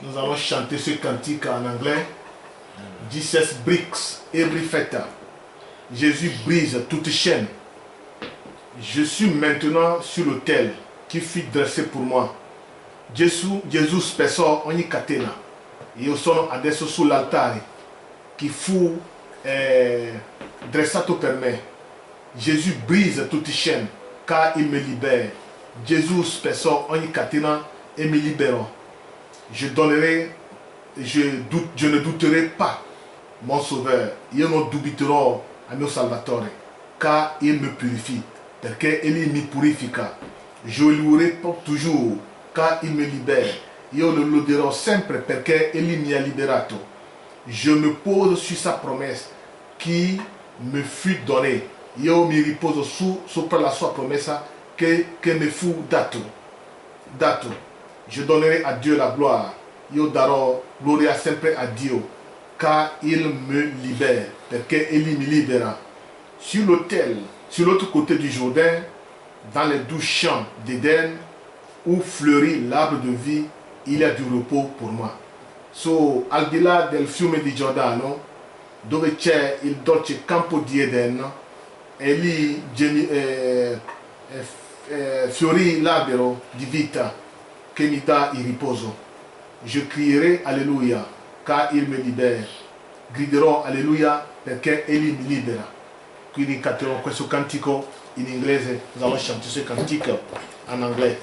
Nous allons chanter ce cantique en anglais. Jesus breaks every fetter. Jésus brise toute chaîne. Je suis maintenant sur l'autel qui fut dressé pour moi. Gesù spesso ogni catena. Io sono adesso sull'altare che fu dressato per me. Gesù brise toute chaîne car il me libère. Gesù spesso ogni catena et me libérera. Je ne douterai pas mon sauveur. Io non dubiterò al mio Salvatore car il me purifie. Perché egli mi purifica. Je louerai pour toujours car il me libère. Io lo loderò sempre perché egli mi ha liberato. Je me pose sur sa promesse qui me fut donnée. Io mi riposo sopra la sua promessa che mi fu dato. Je donnerai à Dieu la gloire. Io darò gloria sempre a Dio car il me libère. Perché egli mi libera. Sur l'autel, sur l'autre côté du Jourdain, dans les doux champs d'Éden, où fleurit l'arbre de vie, il y a du repos pour moi. So, al di là del fiume di Giordano, dove c'è il dolce campo di Eden, e lì fiorì l'albero di vita che mi dà il riposo. Je crierai Alleluia, car il me libère. Griderò Alleluia perché egli mi libera. Quindi canterò questo cantico in inglese. Nous allons chanter ce cantique en anglais.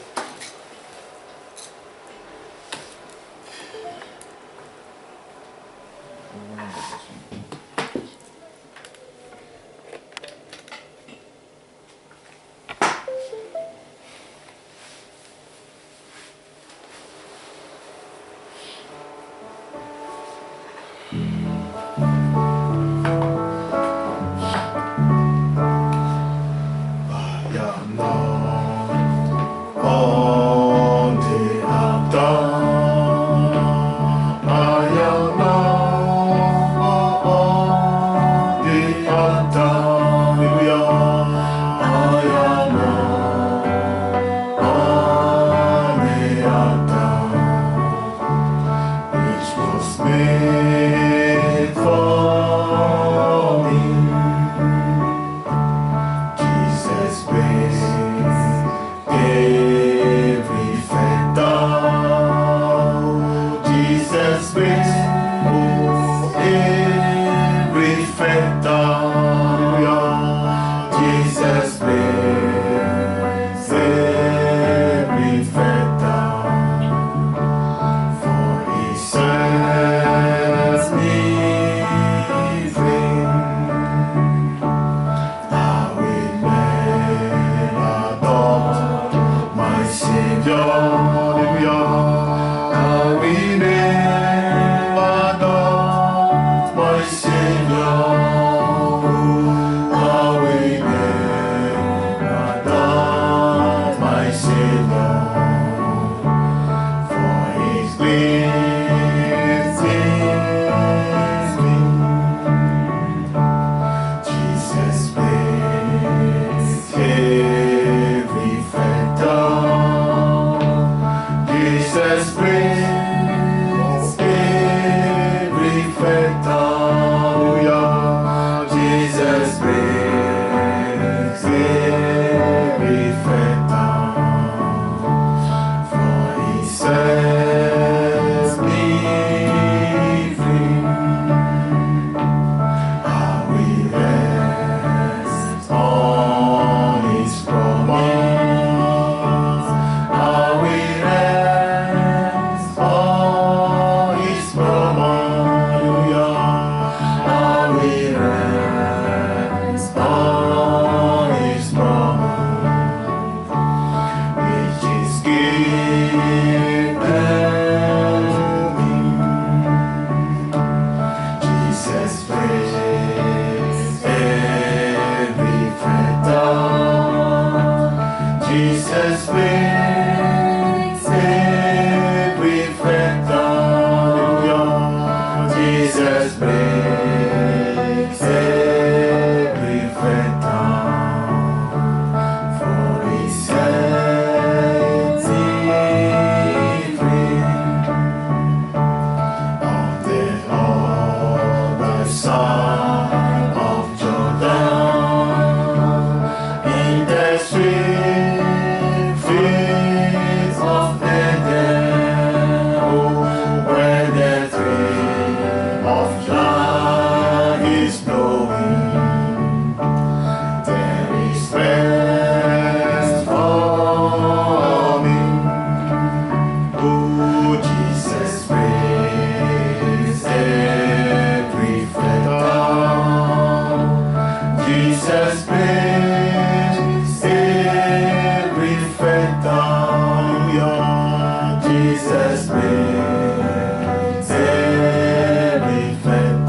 Jesus brings every time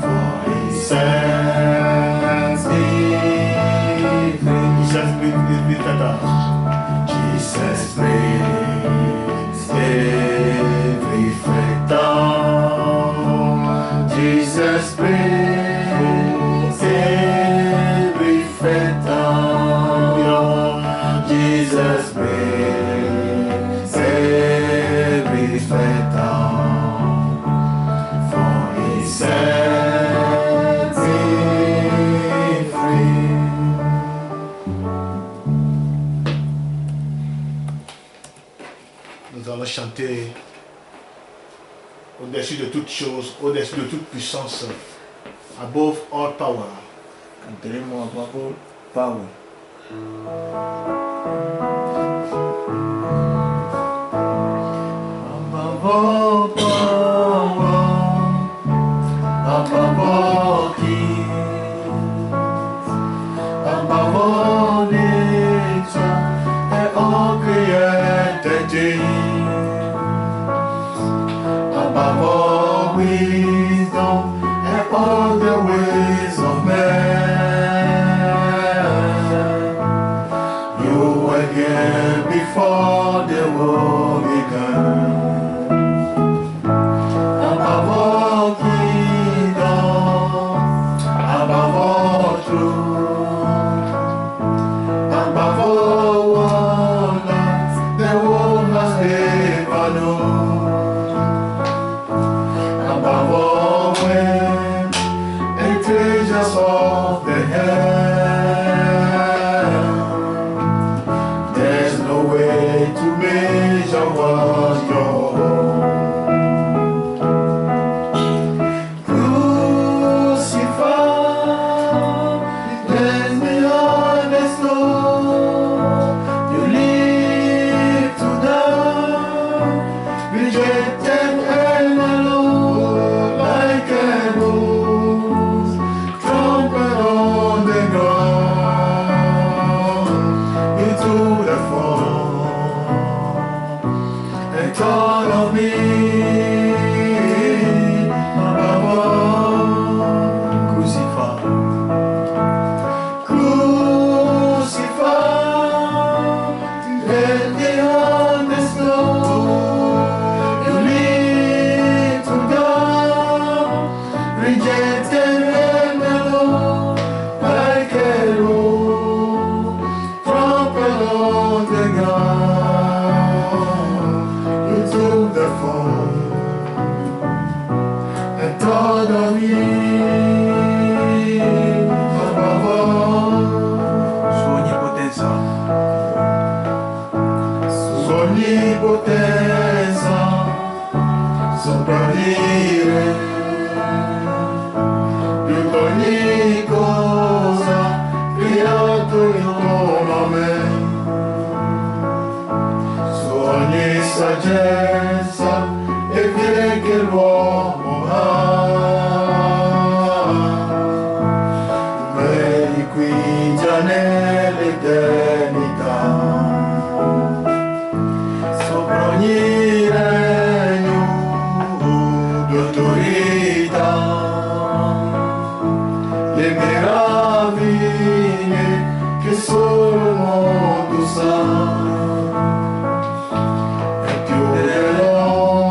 for His sends me free. Jesus Jesus brings every freedom. Jesus brings every freedom. Jesus brings every freedom. For He sets me free. Nous allons chanter au-dessus de toute chose, au-dessus de toute puissance, above all power. Canteremo above power. Above all power, above all kings, above all nature and all created things, above all wisdom and all the ways of man. You were here before the world began. Above all kingdoms, above all truth, above all wonders the world has ever known, above all wealth and treasures of the earth. There's no way to measure what you're. Crucified, then beyond the snow, you live to die, rejected and alone, like a rose trampled on the ground. You took the fall and thought of me above all. Crucified, crucified, dead beyond the snow. You live to die, rejected and alone, like a rose trampled on the ground. You took the fall and thought of me above all. Sua onipotência, sua onipotência, sopravvive tutto ogni cosa creato intorno a me. Su ogni saggezza e vie che l'uomo ha, vedi qui già nell'eternità, sopra ogni regno di autorità, le meraviglie che solo il mondo sa, e più dell'oro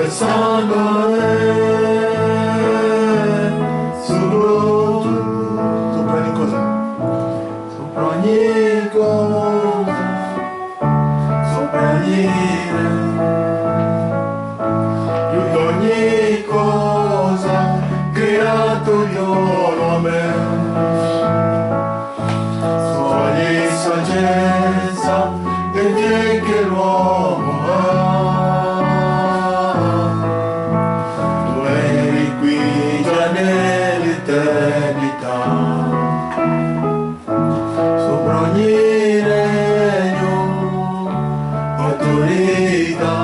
pensando solo tu, sopra ogni cosa, sopra ogni cosa, sopra ogni cosa creato io a me, su ogni saggezza e bien che l'uomo ha, tu eri qui già nell'eternità, sopra ogni regno, autorità,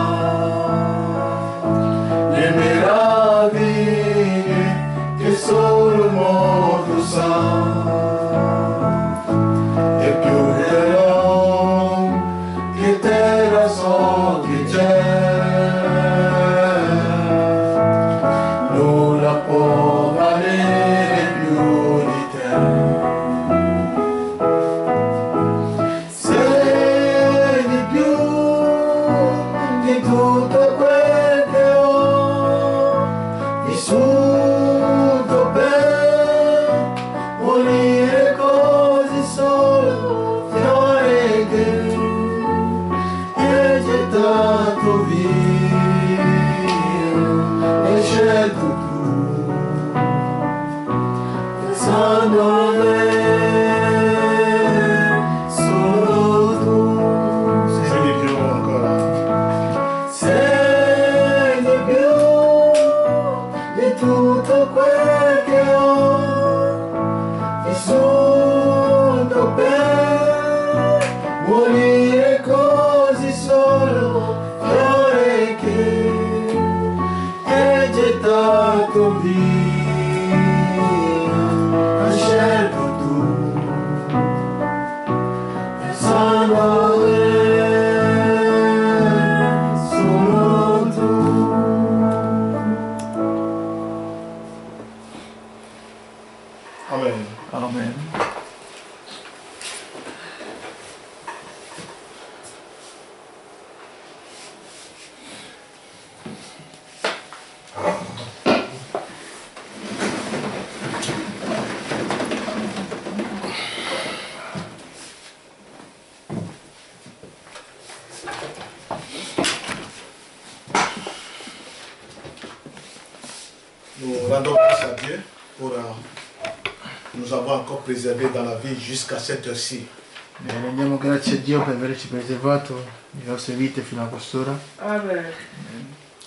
le meraviglie che solo il mondo sa, e più però che terra so che c'è, nulla può valere più di te. Sei di più di tutto quel che ho vissuto per morire così solo, fiore che hai gettato via e scelto tu, pensando a me, solo tu. sei di più ancora. Sei di più di tutto quel che ho vissuto per morire così solo, fiore che hai gettato via, hai scelto tu, pensando a me, solo tu. Amen. Amen. Nous rendons grâce à Dieu pour nous avoir encore préservés dans la vie jusqu'à cette heure-ci. Rendiamo grazie a Dio per averci preservato le nostre vite fino a quest'ora. Amen.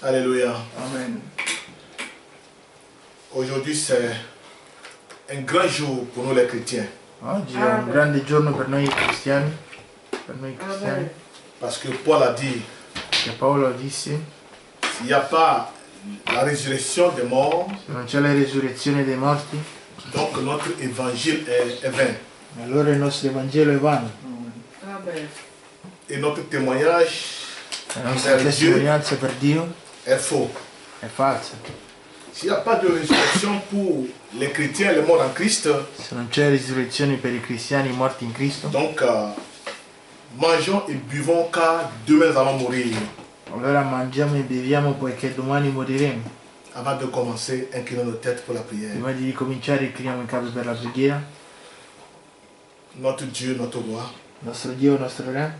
Alléluia. Amen. Aujourd'hui, c'est un grand jour pour nous les chrétiens. Oggi è un grande giorno per noi cristiani, Amen. Parce que Paul a dit, che Paolo disse, s'il n'y a pas la résurrection des morts, se non c'è la risurrezione dei morti, donc notre évangile est vain. allora il nostro Evangelo è vano, Amen. Et notre témoignage la nostra per Dieu testimonianza per Dio est faux. è falsa. S'il n'y a pas de résurrection pour les chrétiens, les morts en Christ, Se non c'è risurrezione per i cristiani morti in Cristo, donc mangeons et buvons car demain nous allons mourir. allora mangiamo e beviamo poiché domani moriremo. Avant de commencer, inclinons nos têtes pour la prière. Prima di ricominciare incliniamo in capo per la preghiera. Notre Dieu, notre roi, Nostro Dio, nostro Re,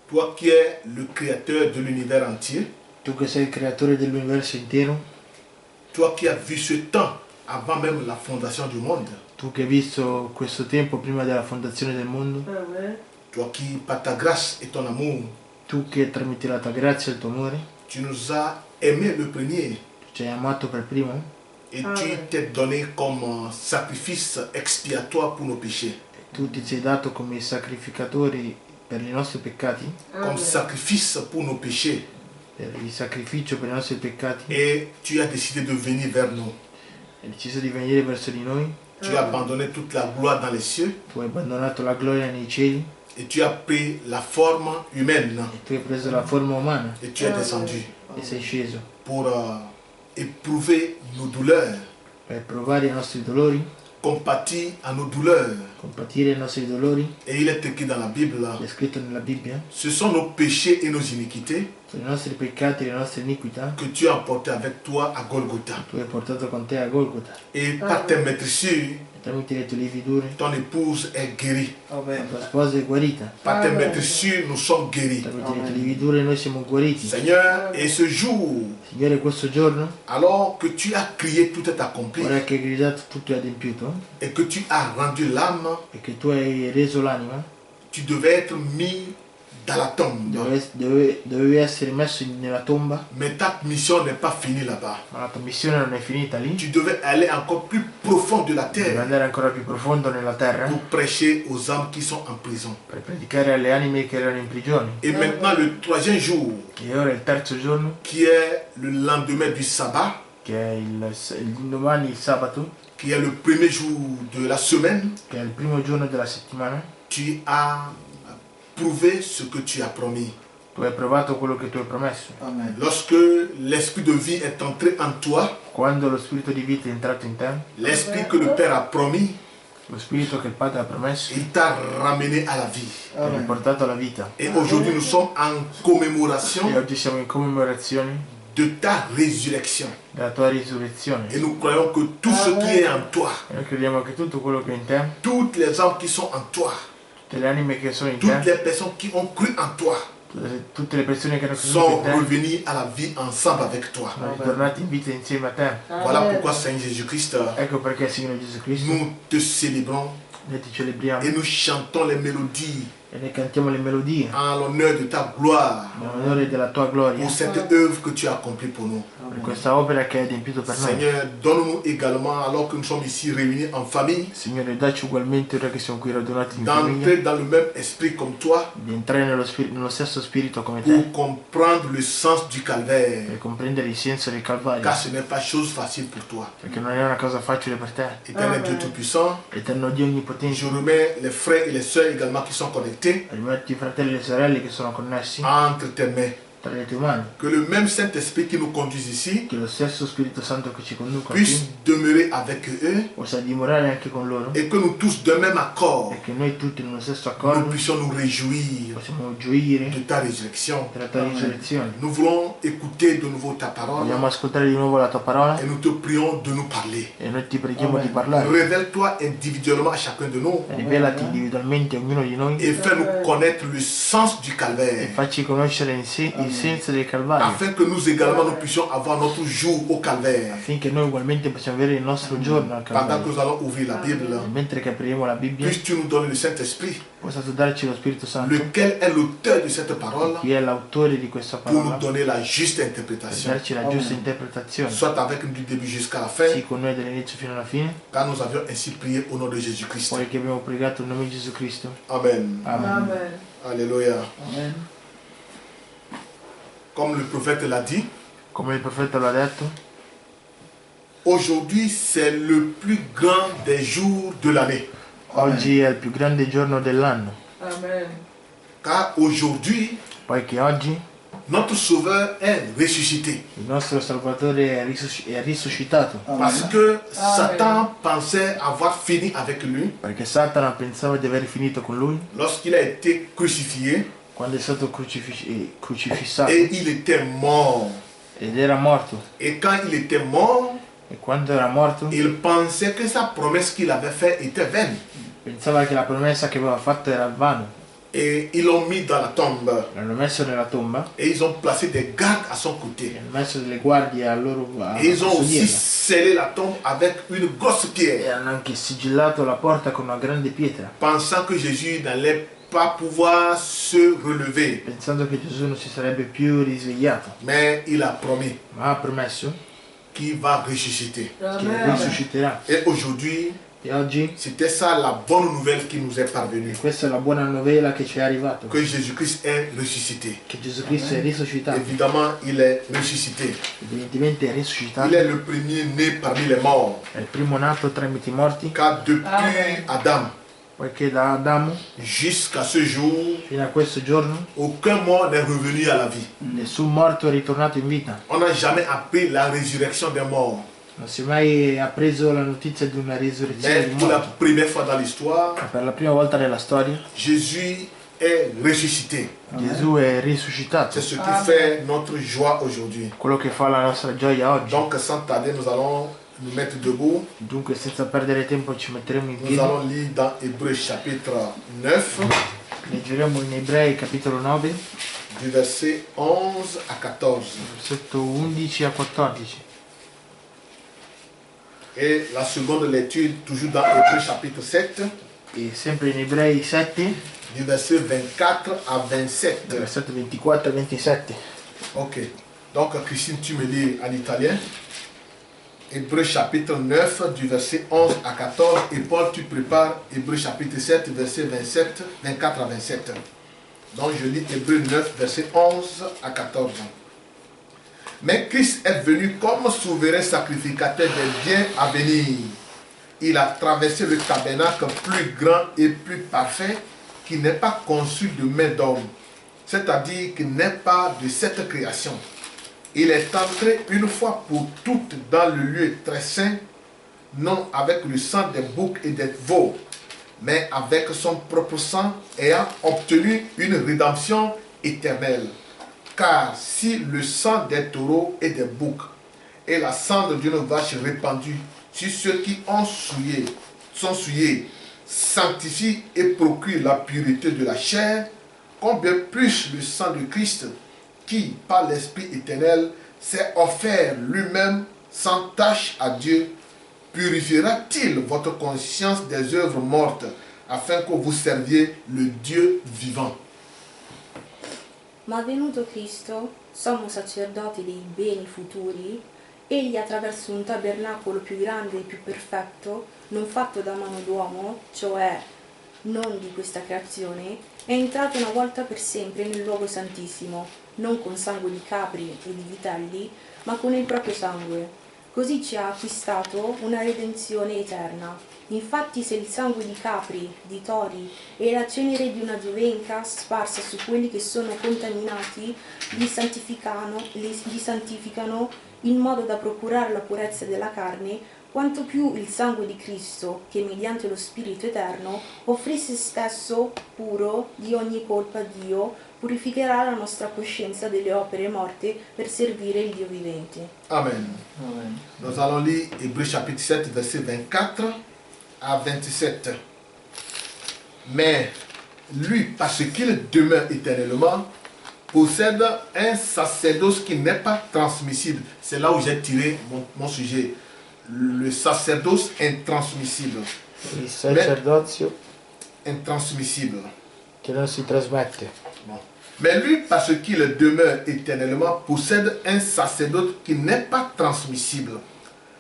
toi qui es le créateur de l'univers entier, tu che sei il creatore dell'universo intero, toi qui as vu ce temps avant même la fondation du monde, tu che hai visto questo tempo prima della fondazione del mondo, Amen. toi qui par ta grâce et ton amour, tu che tramite la tua grazia e il tuo amore tu nous as aimés le premier ci hai amato per primo et tu Amen. t'es donné comme sacrifice expiatoire pour nos péchés, e tu ti sei dato come sacrificatori per i nostri peccati, comme Amen. sacrifice pour nos péchés, per il sacrificio per i nostri peccati, et tu as décidé de venir vers nous. hai deciso di venire verso di noi, Tu as abandonné toute la gloire dans les cieux tu hai abbandonato la gloria nei cieli et tu as pris la forme humaine e tu hai preso la forma umana et tu es descendu e sei sceso pour éprouver nos douleurs, per provare i nostri dolori, compatir à nos douleurs compatire i nostri dolori, Et il est écrit dans la Bible, è scritto nella Bibbia, ce sont nos péchés et nos iniquités sono i nostri peccati e le nostre iniquità, que tu as emportés avec toi à Golgotha. tu hai portato con te a Golgotha. Et par tes maîtresses, E tramite le tue lividure, ton épouse est guérie. la tua sposa è guarita. Par tes maîtresses, nous sommes guéris. Tramite le tue lividure noi siamo guariti. Seigneur, et ce jour, Signore, questo giorno, alors que tu as crié, tout est accompli, ora che hai gridato tutto è adempiuto et que tu as rendu l'âme, e che tu hai reso l'anima, tu devais être mis dans la tombe. dovevi essere messo nella tomba, Mais ta mission n'est pas finie là-bas. ma la tua missione non è finita lì. Tu devais aller encore plus profond de la Devi terre andare ancora più profondo nella terra pour prêcher aux âmes qui sont en prison. per predicare alle anime che erano in prigione. Et maintenant, le troisième jour, E ora il terzo giorno, qui est le lendemain du sabbat, che è domani il sabato, qui est le premier jour de la semaine, che è il primo giorno della settimana, tu as prouvé ce que tu as promis. tu hai provato quello che tu hai promesso. Lorsque l'esprit de vie est entré en toi, Quando lo spirito di vita è entrato in te, l'esprit que le Père a promis, lo spirito che il Padre ha promesso, il t'a ramené à la vie. ti ha riportato alla vita. Et aujourd'hui, nous sommes en commémoration E oggi siamo in commemorazione de ta résurrection. della tua risurrezione. Et nous croyons que tout ce qui est en toi, E noi crediamo che tutto quello che è in te, toutes les âmes qui sont en toi, tutte le anime che sono in toutes te, les personnes qui ont cru en toi, tutte le persone che hanno creduto sont in te, revenues à la vie ensemble avec toi. sono ritornati in vita insieme a te. Voilà pourquoi, Seigneur Jésus-Christ, Ecco perché, Signore Gesù Cristo, nous te célébrons noi ti celebriamo et nous chantons les mélodies e ne cantiamo le melodie en l'honneur de ta gloire in onore della tua gloria, pour cette œuvre que tu as accomplie pour nous. per questa opera che hai adempiuto per noi. Seigneur, donne-nous également, alors que nous sommes ici réunis en famille, Signore, dacci ugualmente, ora che siamo qui radunati in famiglia, d'entrer dans le même esprit comme toi di entrare nello stesso spirito come te, pour comprendre le sens du calvaire. per comprendere il senso del Calvario, Car ce n'est pas chose facile pour toi. perché non è una cosa facile per te. Éternel Dieu Tout-Puissant, Eterno Dio je Onnipotente, remets les frères et les sœurs également qui sont connectés rimetti i fratelli e le sorelle che sono connessi entre tes mains. tra le tue mani, Que le même Saint-Esprit qui nous conduit ici che lo stesso Spirito Santo che ci conduca qui puisse demeurer avec eux possa dimorare anche con loro, et que nous tous d'un même accord, e che noi tutti nello stesso nous accordo puissions nous réjouir possiamo gioire de ta résurrection. della tua risurrezione. Nous voulons écouter de nouveau ta parole Vogliamo ascoltare di nuovo la tua parola et nous te prions de nous parler. e noi ti preghiamo di parlare. Révèle-toi individuellement à chacun de nous Rivelati individualmente a ognuno di noi et fais-nous connaître le sens du e calvaire, facci conoscere il senso del Calvario, afin que nous également nous puissions avoir notre jour au calvaire. affinché noi ugualmente possiamo avere il nostro giorno al Pendant que Calvario. nous allons ouvrir la Bible, E mentre che apriamo la Bibbia, puisses-tu nous donner le Saint-Esprit, possa tu darci lo Spirito Santo, lequel est l'auteur de cette parole, chi è l'autore di questa pour nous parola, donner la juste per interprétation. darci la giusta interpretazione, Soit avec nous du début jusqu'à la fin, sì con noi dall'inizio fino alla fine, car nous avions ainsi prié au nom de Jésus-Christ. poi che abbiamo pregato nel nome di Gesù Cristo. Amen. Amen. Alléluia. Comme le prophète l'a dit, Come il profeta lo ha detto, aujourd'hui c'est le plus grand des jours de l'année. oggi è il più grande giorno dell'anno, Car aujourd'hui, poiché oggi notre Sauveur est ressuscité. il nostro Salvatore è risuscitato, Parce que Satan pensait avoir fini avec lui perché Satana pensava di aver finito con lui lorsqu'il a été crucifié quando è stato crocifissato et il était mort. ed era morto. Et quand il était mort, E quando era morto il pensait que sa promesse qu'il avait faite était vaine. pensava che la promessa che aveva fatto era vana. Et ils l'ont mis dans la tombe. L'hanno messo nella tomba Et ils ont placé des gardes à son côté. e hanno messo delle guardie a loro Et ils ont aussi a scellé la tombe avec une grosse e pierre, hanno anche sigillato la porta con una grande pietra, pensant que Jésus n'allait pas pouvoir se relever. pensando che Gesù non si sarebbe più risvegliato, Mais il a promis ma ha promesso qu'il va ressusciter. che risusciterà. Et aujourd'hui, E oggi c'était ça la bonne nouvelle qui nous est parvenue. questa è la buona novella che ci è arrivata, Que Jésus-Christ est ressuscité. che Gesù Cristo è risuscitato. Évidemment, il est ressuscité. Evidentemente è Il risuscitato, est le premier né parmi les morts. è il primo nato tramite i morti, Car depuis Adam poiché da Adamo jusqu'à ce jour, fino a questo giorno aucun mort n'est revenu à la vie. nessun morto è ritornato in vita. On n'a jamais appris la résurrection des morts. Non si è mai appreso la notizia di una risurrezione Mais dei pour la morti. première fois dans l'histoire, Ma per la prima volta nella storia Jésus est ressuscité. Gesù è risuscitato. C'est ce qui fait notre joie aujourd'hui. Quello che fa la nostra gioia oggi. Donc sans tarder, nous allons nous mettre debout. Dunque senza perdere tempo ci metteremo in Nous piedi. allons lire dans Hébreux chapitre 9, Leggeremo in Ebrei capitolo 9, du verset 11 à 14. versetto 11 a 14. Et la seconde lecture, toujours dans Hébreux chapitre 7, E sempre in Ebrei 7, du verset 24 à 27. versetto 24 a 27. Ok. Donc, Christine, tu me lis en italien. Hébreux chapitre 9, du verset 11 à 14. Et Paul, tu prépares Hébreux chapitre 7, verset 24 à 27. Donc, je lis Hébreux 9, verset 11 à 14. Mais Christ est venu comme souverain sacrificateur des biens à venir. Il a traversé le tabernacle plus grand et plus parfait qui n'est pas conçu de main d'homme, c'est-à-dire qui n'est pas de cette création. Il est entré une fois pour toutes dans le lieu très saint, non avec le sang des boucs et des veaux, mais avec son propre sang, ayant obtenu une rédemption éternelle. Car si le sang des taureaux et des boucs et la cendre d'une vache répandue sur ceux qui sont souillés, sanctifie et procure la pureté de la chair, combien plus le sang de Christ, qui, par l'Esprit éternel, s'est offert lui-même sans tache à Dieu, purifiera-t-il votre conscience des œuvres mortes, afin que vous serviez le Dieu vivant. Ma venuto Cristo, sommo sacerdote dei beni futuri, egli attraverso un tabernacolo più grande e più perfetto, non fatto da mano d'uomo, cioè non di questa creazione, è entrato una volta per sempre nel luogo santissimo, non con sangue di capri e di vitelli, ma con il proprio sangue. Così ci ha acquistato una redenzione eterna. Infatti se il sangue di capri, di tori e la cenere di una giovenca sparsa su quelli che sono contaminati li santificano in modo da procurare la purezza della carne, quanto più il sangue di Cristo, che mediante lo Spirito Eterno offrì se stesso puro di ogni colpa a Dio, purificherà la nostra coscienza delle opere morte per servire il Dio vivente. Amen. Amen. Nous allons lire Hébreux chapitre 7, verset 24 à 27. Mais lui, parce qu'il demeure éternellement, possède un sacerdoce qui n'est pas transmissible. C'est là où j'ai tiré mon sujet. Le sacerdoce intransmissible. Il sacerdozio Intransmissible. che non si trasmette. Bon. Mais lui, parce qu'il demeure éternellement, possède un sacerdoce qui n'est pas transmissible.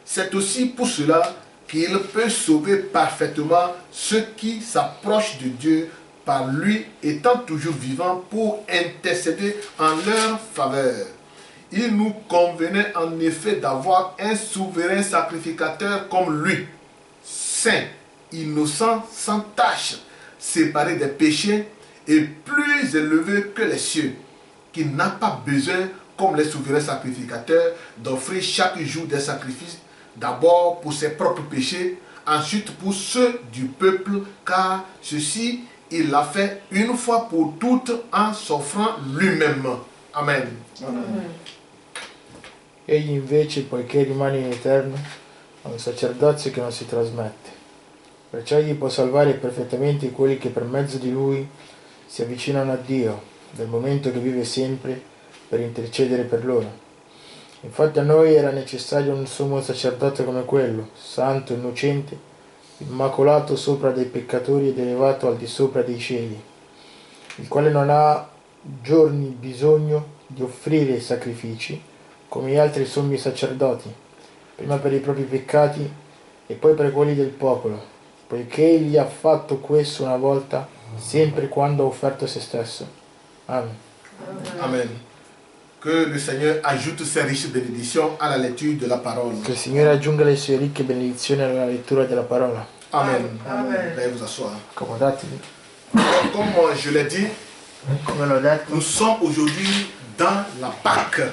C'est aussi pour cela qu'il peut sauver parfaitement ceux qui s'approchent de Dieu par lui, étant toujours vivant pour intercéder en leur faveur. Il nous convenait en effet d'avoir un souverain sacrificateur comme lui, saint, innocent, sans tache, séparé des péchés et plus élevé que les cieux, qui n'a pas besoin, comme les souverains sacrificateurs, d'offrir chaque jour des sacrifices, d'abord pour ses propres péchés, ensuite pour ceux du peuple, car ceci, il l'a fait une fois pour toutes en s'offrant lui-même. Amen. Egli invece, poiché rimane in eterno, ha un sacerdozio che non si trasmette. Perciò egli può salvare perfettamente quelli che per mezzo di lui si avvicinano a Dio, dal momento che vive sempre per intercedere per loro. Infatti a noi era necessario un sommo sacerdote come quello, santo, innocente, immacolato sopra dei peccatori ed elevato al di sopra dei cieli, il quale non ha giorni bisogno di offrire sacrifici come gli altri sommi sacerdoti, prima per i propri peccati e poi per quelli del popolo, poiché egli ha fatto questo una volta, sempre quando ha offerto se stesso. Amen. Amen. Que le Seigneur ajoute ses riches bénédictions à la lecture de la parole. Che il Signore aggiunga le sue ricche benedizioni alla lettura della parola. Amen. Amen. Veuillez vous asseoir. Accomodatevi. Comme je l'ai dit, Come l'ho detto, nous sommes aujourd'hui dans la Pâque.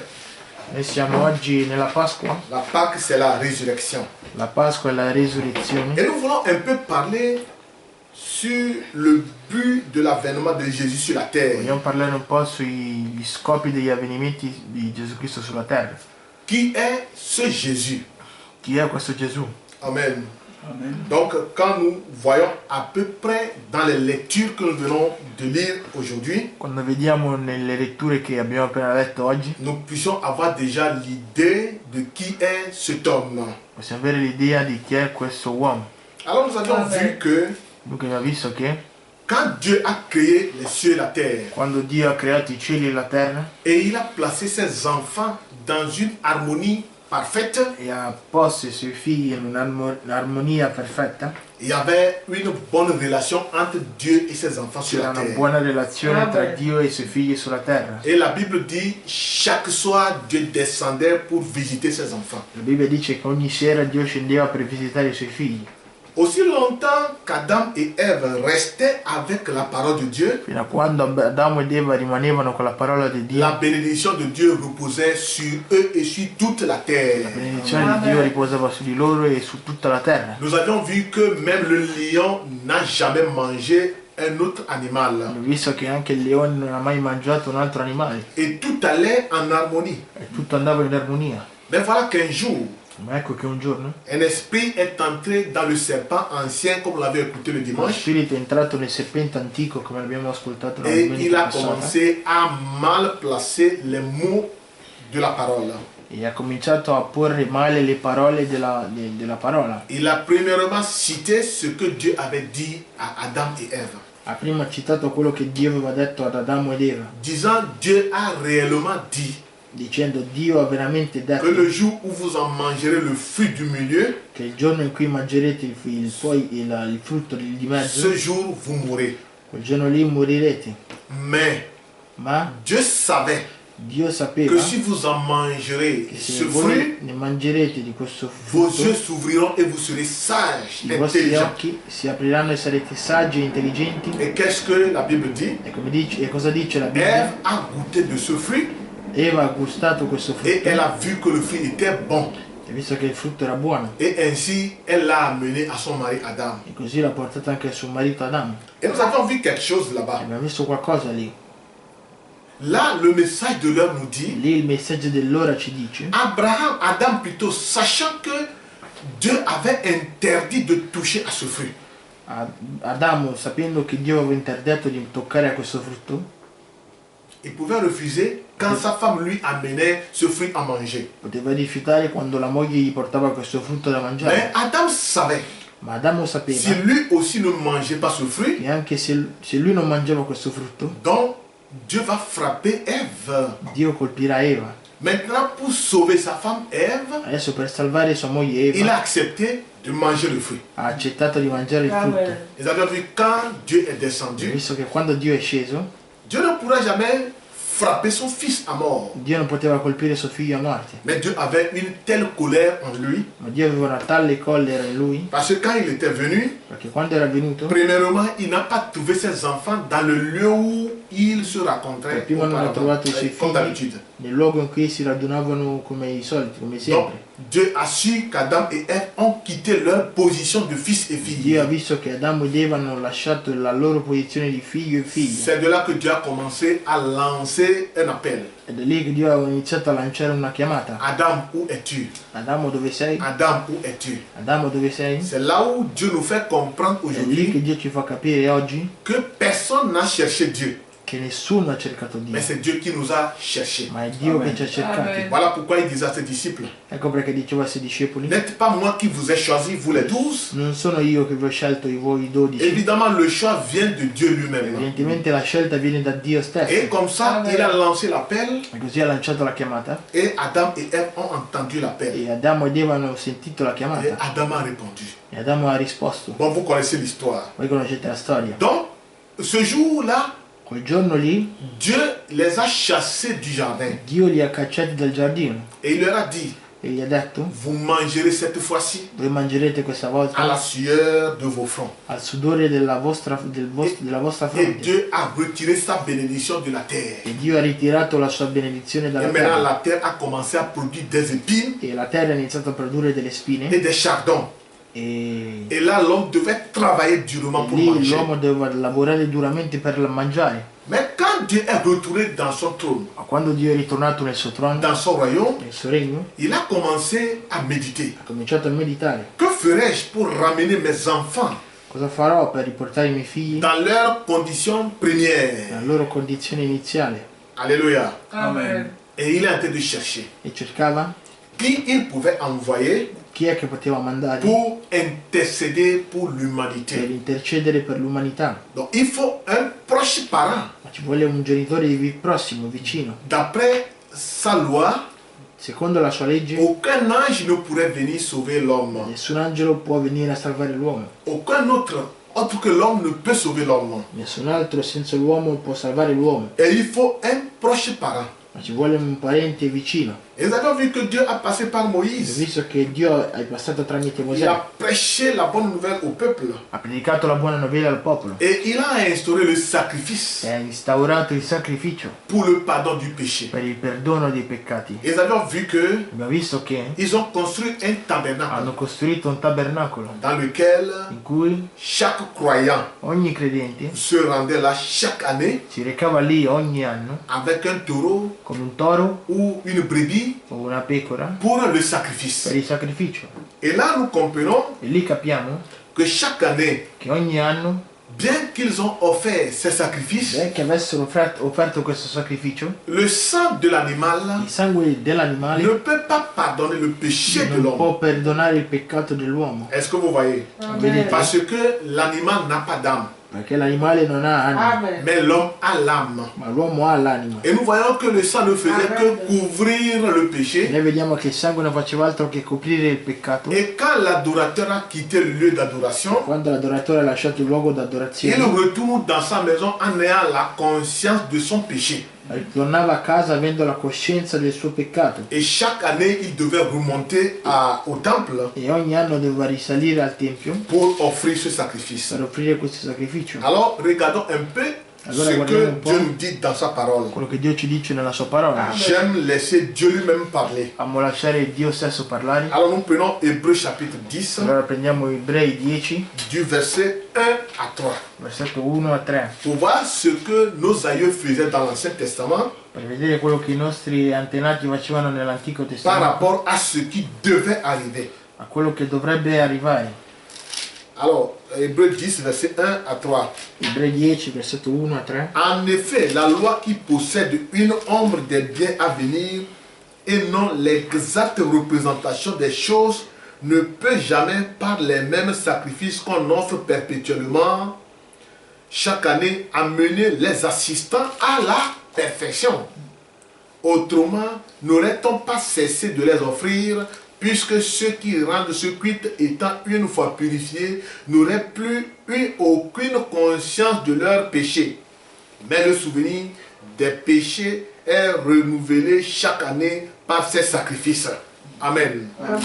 Noi siamo oggi nella Pasqua. La Pâque, c'est la résurrection. La Pasqua è la risurrezione. Et nous voulons un peu parler sur le but de l'avènement de Jésus sur la terre. Vogliamo parlare un po' sugli scopi degli avvenimenti di Gesù Cristo sulla terra. Qui est ce Jésus? Chi è questo Gesù? Amen. Amen. Donc, quand nous voyons à peu près dans les lectures que nous venons de lire aujourd'hui, Quando vediamo nelle letture che abbiamo appena letto oggi, nous puissions avoir déjà l'idée de qui est cet homme. possiamo avere l'idea di chi è questo uomo. Alors, nous avions vu que Dunque abbiamo visto che quand Dieu a créé les cieux et la terre, quando Dio ha creato i cieli e la terra et il a placé ses enfants dans une harmonie parfaite, e ha posto i suoi figli in un'armonia perfetta, il y avait une bonne relation entre Dieu et ses enfants sur c'era la una terre. buona relazione tra Dio e i suoi figli sulla terra. Et la Bible dit, chaque soir, Dieu descendait pour visiter ses enfants. La Bibbia dice che ogni sera Dio scendeva per visitare i suoi figli. Aussi longtemps qu'Adam et Ève restaient avec la parole de Dieu, Fino a quando Adamo ed Eva rimanevano con la parola di Dio, la bénédiction de Dieu reposait sur eux et sur toute la la terre. benedizione di Dio riposava su di loro e su tutta la terra. Nous avions vu que même le lion n'a jamais mangé un autre animal. Abbiamo visto che anche il leone non ha mai mangiato un altro animale Et tout allait en harmonie. e tutto andava in armonia. Mais voilà qu'un jour, Ma ecco che un giorno un esprit est entré dans le serpent ancien, comme on l'avait écouté le lo dimanche, spirito è entrato nel serpente antico, come abbiamo ascoltato la et il domenica a passata, commencé à mal placer les mots de la parole. e ha cominciato a porre male le parole della parola. Il a premièrement cité ce que Dieu avait dit à Adam et Ève, Ha prima citato quello che Dio aveva detto ad Adamo ed Eva, disant Dieu a réellement dit dicendo: Dio ha veramente detto que le jour où vous en mangerez le fruit du milieu, che il giorno in cui mangerete il frutto di mezzo, ce jour vous mourrez. quel giorno lì morirete. Mais Ma Dieu savait Dio sapeva que si vous en mangerez che ce se voi fruit, ne mangerete di questo vos frutto, yeux s'ouvriront et vous serez sages, i vostri intelligents. occhi si apriranno e sarete saggi e intelligenti. Et qu'est-ce que la Bible dit? E cosa dice la Ève Bibbia? a goûté de ce fruit Eva ha gustato questo et frutto elle a vu que le fruit était bon. e visto che il frutto era buono, Et ainsi, elle l'a amené à son mari Adam. e così l'ha portato anche al suo marito Adamo. Et nous avions vu quelque chose E là-bas. abbiamo visto qualcosa lì. Là, le message de l'heure nous dit, Lì il messaggio dell'ora ci dice: Adam plutôt, sachant que Dieu avait interdit de toucher à ce fruit. Adamo, sapendo che Dio aveva interdetto di toccare a questo frutto, Il pouvait refuser quand sa femme lui amenait ce fruit à manger. poteva rifiutare quando la moglie gli portava questo frutto da Mais mangiare. Adam savait, Ma Adamo si sapeva lui aussi ne mangeait pas ce fruit, che anche se lui non mangiava questo frutto, donc Dieu va frapper Ève. Dio colpirà Eva. Maintenant, pour sauver sa femme Ève, Adesso per salvare sua moglie il a Eva accepté de manger le fruit. ha accettato di mangiare il frutto. Ils avaient vu quand Dieu est E descendu, visto che quando Dio è sceso, Dieu ne pourra jamais frapper son fils à mort. Dio non poteva colpire suo figlio a morte. Mais Dieu avait une telle colère en lui, Ma Dio aveva una tale collera in lui, parce que quand il était venu, perché quando era venuto, premièrement, il n'a pas trouvé ses enfants dans le lieu où ils se rencontraient prima non ha auparavant, trovato i suoi comme figli d'habitude. nel luogo in cui si radunavano come i soliti, come Donc, sempre. Dieu a su qu'Adam et Ève ont quitté leur position de fils et filles. Dio ha visto che Adamo ed Eva hanno lasciato la loro posizione di figlio e figlia. C'est de là que Dieu a commencé à lancer un appel. Ed è lì che Dio ha iniziato a lanciare una chiamata. Adam, où es-tu? Adamo, dove sei? Adam, où es-tu? Adamo, dove sei? C'est là où Dieu nous fait comprendre È lì aujourd'hui che Dio ci fa capire oggi que personne n'a cherché Dieu, che nessuno ha cercato Dio, mais c'est Dieu qui nous a cherchés. ma è Dio che ci ha cercati. Voilà pourquoi il disait à ses disciples, Ecco perché diceva ai suoi discepoli: n'êtes pas moi qui vous ai choisi, vous les 12. non sono io che vi ho scelto voi 12. Évidemment, le choix vient de Dieu lui-même. Evidentemente la scelta viene da Dio Et stesso. comme ça, il a lancé l'appel E così ha lanciato la chiamata et Adam et Ève ont entendu l'appel. e Adamo ed Eva hanno sentito la Et chiamata Adam a répondu. e Adamo ha risposto. Bon, vous connaissez l'histoire. Voi conoscete la storia. Donc, ce jour-là, Quel giorno lì Dieu les a chassés du jardin Dio li ha cacciati dal giardino et il leur a dit, e gli ha detto: vous mangerez cette fois-ci voi mangerete questa volta à la sueur de vos fronts. al sudore della vostra Et fronte. Dieu a retiré sa bénédiction de la terre. E Dio ha ritirato la sua benedizione Et dalla maintenant, terra. la terre a commencé à produire des épines E la terra ha iniziato a produrre delle spine. et des chardons. E Et là, l'homme devait travailler durement pour lì manger. l'uomo doveva lavorare duramente per mangiare. Mais quand Dieu est retourné dans son trône, Ma quando Dio è ritornato nel suo trono, dans son royaume, nel suo regno, il a commencé à méditer. ha cominciato a meditare. Que ferais-je pour ramener mes enfants Cosa farò per riportare i miei figli dans leurs conditions premières? nella loro condizione iniziale? Alléluia. Amen. Et il est en train de chercher E cercava qui il pouvait envoyer chi è che poteva mandare pour intercéder pour per l'humanité. intercedere per l'umanità. Donc il faut un proche parent. Ma ci vuole un genitore prossimo, vicino. D'après sa loi, Secondo la sua legge, aucun ange ne pourrait venir sauver l'homme. nessun angelo può venire a salvare l'uomo. Aucun autre que l'homme ne peut sauver l'homme. Nessun altro senza l'uomo può salvare l'uomo. Et il faut un proche parent. Ma ci vuole un parente vicino. Et nous avons vu que Dieu a passé par Moïse. Visto che Dio è passato tramite Il Mosè, a prêché la bonne nouvelle au peuple. ha predicato la buona novella al popolo. Et il a instauré le sacrifice E ha instaurato il sacrificio pour le pardon du péché. per il perdono dei peccati. Et nous avons vu que Abbiamo visto che ils ont construit un tabernacle hanno costruito un tabernacolo dans lequel in cui chaque croyant ogni credente se rendait là chaque année si recava lì ogni anno avec un taureau con un toro ou une brebis o una pecora pour le per sacrifice. il sacrificio. Et là, nous comprenons E lì capiamo que chaque année, che ogni anno, bien qu'ils ont offert ces sacrifices, benché avessero offerto questo sacrificio, le sang de l'animal il sangue dell'animale ne peut pas pardonner le péché de non l'homme. può perdonare il peccato dell'uomo. Est-ce que vous voyez? Vedete? Parce que l'animal n'a pas d'âme, Perché l'animale non ha anima, Amen. mais l'homme a l'âme. ma l'uomo ha l'anima. Et nous voyons que le sang ne faisait que couvrir le E péché. noi vediamo che il sangue non faceva altro che coprire il peccato. Et quand l'adorateur a quitté le lieu d'adoration, Quando l'adoratore ha lasciato il luogo il d'adorazione, retourne dans sa maison en ayant la conscience de son péché. ritornava a casa avendo la coscienza del suo peccato. Et chaque année, il devait remonter au temple E ogni anno doveva risalire al tempio pour offrir ce sacrifice. per offrire questo sacrificio. Alors, regardons un peu Allora ce guardiamo que un po'. Dieu nous dit dans sa parole. Quello che Dio ci dice nella sua parola. J'aime laisser Dieu lui-même parler. Amo lasciare Dio stesso parlare. Alors, nous prenons Hébreux chapitre 10, Allora prendiamo Ebrei 10, du verset 1 à 3, versetto 1 a 3, pour voir ce que nos aïeux faisaient dans l'Ancien Testament per vedere quello che i nostri antenati facevano nell'Antico par Testamento, rapport à ce qui devait arriver. a quello che dovrebbe arrivare. Alors, Hébreux 10, verset 1 à 3. Ebrei 10, versetto 1 a 3. En effet, la loi qui possède une ombre des biens à venir et non l'exacte représentation des choses ne peut jamais, par les mêmes sacrifices qu'on offre perpétuellement chaque année, amener les assistants à la perfection. Autrement, n'aurait-on pas cessé de les offrir, puisque ceux qui rendent ce culte étant une fois purifiés n'auraient plus eu aucune conscience de leurs péchés. Mais le souvenir des péchés est renouvelé chaque année par ces sacrifices. Amen. Amen.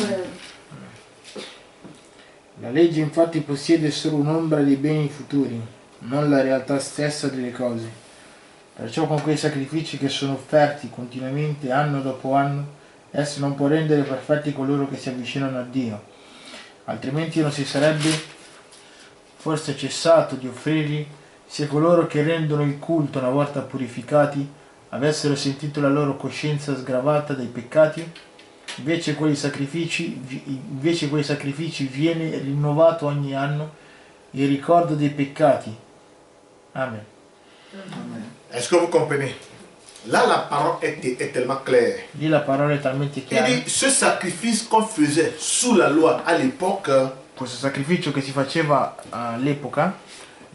La legge infatti possiede solo un'ombra dei beni futuri, non la realtà stessa delle cose. Perciò con quei sacrifici che sono offerti continuamente anno dopo anno, esso non può rendere perfetti coloro che si avvicinano a Dio, altrimenti non si sarebbe forse cessato di offrirli se coloro che rendono il culto una volta purificati avessero sentito la loro coscienza sgravata dai peccati. Invece quei sacrifici viene rinnovato ogni anno il ricordo dei peccati. Amen. Est-ce que vous comprenez? Là, la parole est tellement claire. Lì la parola è talmente Il chiara. dit, ce sacrifice qu'on faisait sous la loi à l'époque Questo sacrificio che si faceva all'epoca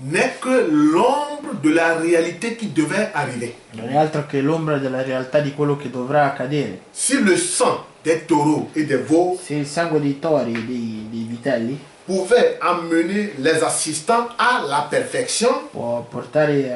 n'est que l'ombre de la réalité qui devait arriver. non è altro che l'ombra della realtà di quello che dovrà accadere. Si le sang des taureaux et des veaux Se il sangue dei tori e dei vitelli pouvait amener les assistants à la perfection, può portare